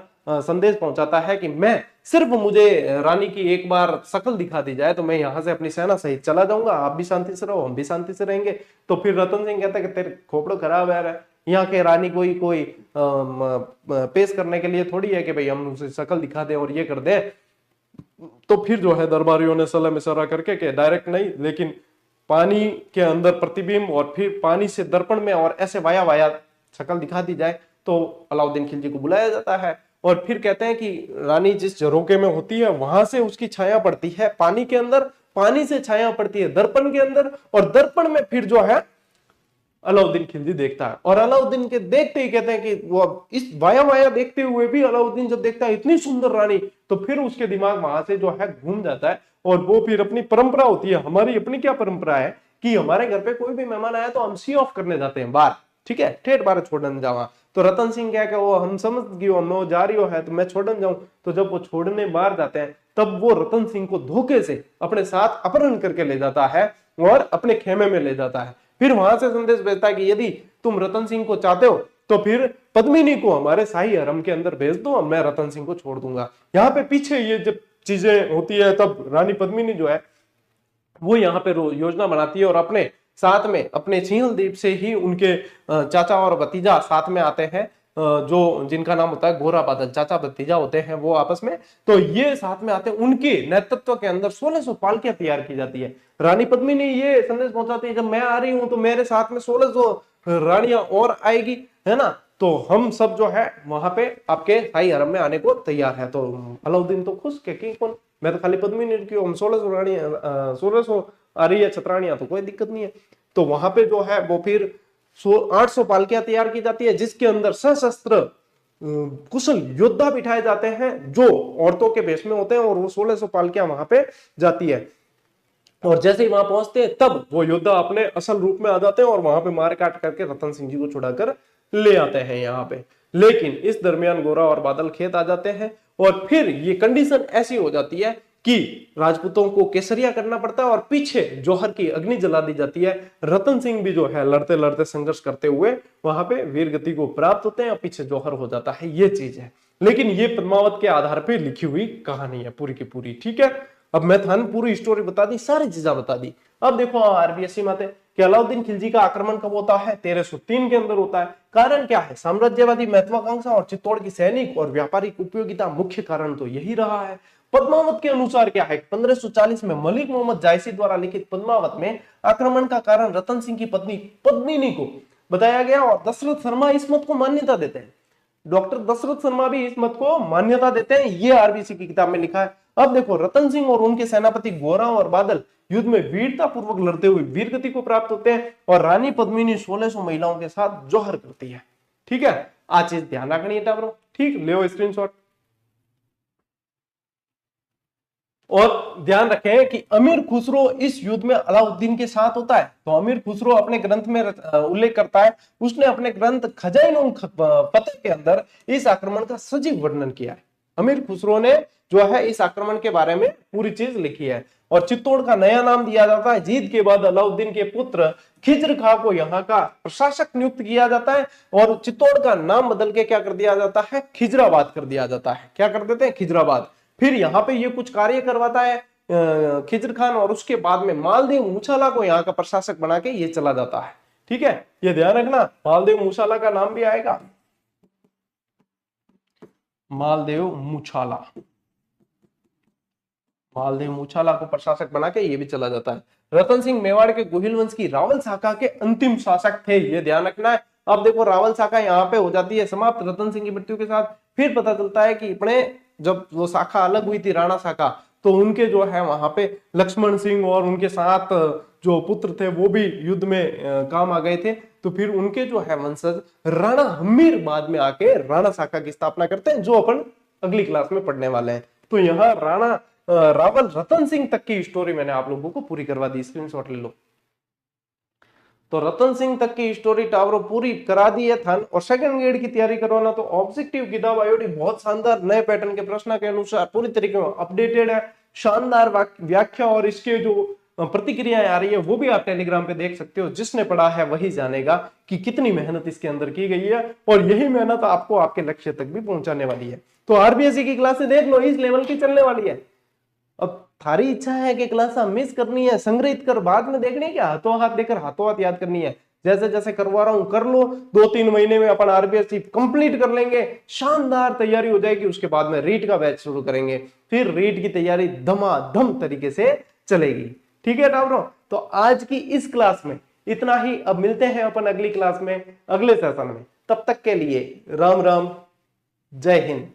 संदेश पहुंचाता है कि मैं सिर्फ मुझे रानी की एक बार शकल दिखा दी जाए तो मैं यहां से अपनी सेना सहित चला जाऊंगा, आप भी शांति से रहो, हम भी शांति से रहेंगे। तो फिर रतन सिंह कहता है कि तेरे खोपड़ो खराब है, यहाँ के रानी कोई पेश करने के लिए थोड़ी है कि भाई हम उसे शकल दिखा दें और ये कर दे। तो फिर जो है दरबारियों ने सलाह मशवरा करके कि डायरेक्ट नहीं, लेकिन पानी के अंदर प्रतिबिंब और फिर पानी से दर्पण में और ऐसे वाया वाया शकल दिखा दी जाए। तो अलाउद्दीन खिलजी को बुलाया जाता है और फिर कहते हैं कि रानी जिस झरोके में होती है वहां से उसकी छाया पड़ती है पानी के अंदर, पानी से छाया पड़ती है दर्पण के अंदर, और दर्पण में फिर जो है अलाउद्दीन खिलजी देखता है। और अलाउद्दीन के देखते ही कहते हैं कि वो इस वाया वाया देखते हुए भी अलाउद्दीन जब देखता है इतनी सुंदर रानी, तो फिर उसके दिमाग वहां से जो है घूम जाता है। और वो फिर अपनी परंपरा होती है, हमारी अपनी क्या परंपरा है कि हमारे घर पे कोई भी मेहमान आया तो हम सी ऑफ करने जाते हैं बाहर, ठीक है, ठेठ बार छोड़ने जावा। तो रतन सिंह क्या कि वो हम समझ गयो मैं जा रही हो है तो मैं छोड़ने जाऊं। तो जब वो छोड़ने बाहर जाते हैं तब वो रतन सिंह को धोखे से अपने साथ अपहरण करके ले जाता है और अपने खेमे में ले जाता है। फिर वहां से संदेश भेजता है कि यदि तुम रतन सिंह को चाहते हो तो फिर पद्मिनी को हमारे शाही हरम के अंदर भेज दो, मैं रतन सिंह को छोड़ दूंगा। यहाँ पे पीछे ये जब चीजें होती है तब रानी पद्मिनी जो है वो यहाँ पे योजना बनाती है और अपने साथ में अपने सिंहल द्वीप से ही उनके चाचा और भतीजा साथ में आते हैं, जो जिनका नाम होता है गोरा बादल, चाचा भतीजा होते हैं वो आपस में, तो ये साथ में आते हैं। उनके नेतृत्व के अंदर 1600 पालकियां तैयार की जाती है। रानी पद्मिनी ये संदेश पहुंचाती है जब मैं आ रही हूं तो मेरे साथ में 1600 रानियां और आएगी, है ना, तो हम सब जो है वहां पे आपके शाही हरम में आने को तैयार है। तो अलाउद्दीन तो खुश कि कौन, मैं तो खाली पद्मिनी की, हम 1600 रानियां 1600 आ रही है छतरानियां तो कोई दिक्कत नहीं है। तो वहां पे जो है वो फिर 800 पालकियां तैयार की जाती है, जिसके अंदर सशस्त्र कुशल योद्धा बिठाए जाते हैं जो औरतों के भेष में होते हैं, और वो 1600 पालकियां वहां पे जाती है। और जैसे ही वहां पहुंचते हैं तब वो योद्धा अपने असल रूप में आ जाते हैं और वहां पे मार काट करके रतन सिंह जी को छुड़ाकर ले आते हैं यहाँ पे। लेकिन इस दरमियान गोरा और बादल खेत आ जाते हैं, और फिर ये कंडीशन ऐसी हो जाती है कि राजपूतों को केसरिया करना पड़ता है और पीछे जौहर की अग्नि जला दी जाती है। रतन सिंह भी जो है लड़ते लड़ते संघर्ष करते हुए वहां पे वीर गति को प्राप्त होते हैं और पीछे जौहर हो जाता है, ये चीज है। लेकिन ये पद्मावत के आधार पर लिखी हुई कहानी है पूरी की पूरी, ठीक है। अब मैं थाने पूरी स्टोरी बता दी, सारी चीजें बता दी। अब देखो आरबीएससी में आते कि अलाउद्दीन खिलजी का आक्रमण कब होता है, 1303 के अंदर होता है। कारण क्या है, साम्राज्यवादी महत्वाकांक्षा और चित्तौड़ की सैनिक और व्यापारिक उपयोगिता, मुख्य कारण तो यही रहा है। पद्मावत के अनुसार क्या है, 1540 में मलिक मोहम्मद जायसी द्वारा लिखित पद्मावत में आक्रमण का कारण रतन सिंह की पत्नी पद्मिनी को बताया गया, और दशरथ शर्मा इस मत को मान्यता देते हैं। डॉक्टर दशरथ शर्मा भी इस मत को मान्यता देते हैं, ये आरबीसी की किताब में लिखा है। अब देखो रतन सिंह और उनके सेनापति गोरा और बादल युद्ध में वीरता पूर्वक लड़ते हुए वीरगति को प्राप्त होते हैं, और रानी पद्मिनी 1600 महिलाओं के साथ जौहर करती है। ठीक है, आज चीज ध्यान रखनी है टाबरो, ठीक, ले स्क्रीनशॉट। और ध्यान रखें कि अमीर खुसरो इस युद्ध में अलाउद्दीन के साथ होता है। तो अमीर खुसरो अपने ग्रंथ में उल्लेख करता है, उसने अपने ग्रंथ खजाइन फतेह के अंदर इस आक्रमण का सजीव वर्णन किया है। अमीर खुसरो ने जो है इस आक्रमण के बारे में पूरी चीज लिखी है। और चित्तौड़ का नया नाम दिया जाता है। जीत के बाद अलाउद्दीन के पुत्र खिज्र खां को यहाँ का प्रशासक नियुक्त किया जाता है, और चित्तौड़ का नाम बदल के क्या कर दिया जाता है, खिजराबाद कर दिया जाता है। क्या कर देते हैं, खिजराबाद। फिर यहाँ पे ये कुछ कार्य करवाता है खिज्र खान, और उसके बाद में मालदेव मूछाला को यहाँ का प्रशासक बना के ये चला जाता है। ठीक है, ये ध्यान रखना, मालदेव मूछाला का नाम भी आएगा, मालदेव मूछाला। मालदेव मूछाला को प्रशासक बना के ये भी चला जाता है। रतन सिंह मेवाड़ के गोहिल वंश की रावल शाखा के अंतिम शासक थे, ये ध्यान रखना है। अब देखो रावल शाखा यहाँ पे हो जाती है समाप्त रतन सिंह की मृत्यु के साथ। फिर पता चलता है कि अपने जब वो शाखा अलग हुई थी राणा शाखा, तो उनके जो है वहां पे लक्ष्मण सिंह और उनके साथ जो पुत्र थे वो भी युद्ध में काम आ गए थे। तो फिर उनके जो है वंशज राणा हम्मीर बाद में आके राणा शाखा की स्थापना करते हैं, जो अपन अगली क्लास में पढ़ने वाले हैं। तो यहाँ राणा रावल रतन सिंह तक की स्टोरी मैंने आप लोगों को पूरी करवा दी, स्क्रीनशॉट ले लो। तो रतन सिंह तक की स्टोरी टावरों पूरी करा दी है थान। और सेकंड ग्रेड की तैयारी करवाना तो ऑब्जेक्टिव किताब आईओडी बहुत शानदार नए पैटर्न के प्रश्न के अनुसार पूरी तरीके से अपडेटेड है, शानदार व्याख्या और इसके जो प्रतिक्रियाएं आ रही है वो भी आप टेलीग्राम पे देख सकते हो। जिसने पढ़ा है वही जानेगा कि कितनी मेहनत इसके अंदर की गई है, और यही मेहनत आपको आपके लक्ष्य तक भी पहुंचाने वाली है। तो आरबीएससी की क्लासें देख लो, इस लेवल की चलने वाली है। अब थारी इच्छा है कि क्लास मिस करनी है, संग्रहित कर बाद में देखनी है, क्या हाथों हाथ देकर हाथों हाथ याद करनी है। जैसे जैसे करवा रहा हूं कर लो, 2-3 महीने में अपन आरबीएससी कंप्लीट कर लेंगे, शानदार तैयारी हो जाएगी। उसके बाद में रीट का बैच शुरू करेंगे, फिर रीट की तैयारी धमाधम तरीके से चलेगी। ठीक है टावरों, तो आज की इस क्लास में इतना ही। अब मिलते हैं अपन अगली क्लास में, अगले सेशन में। तब तक के लिए राम राम, जय हिंद।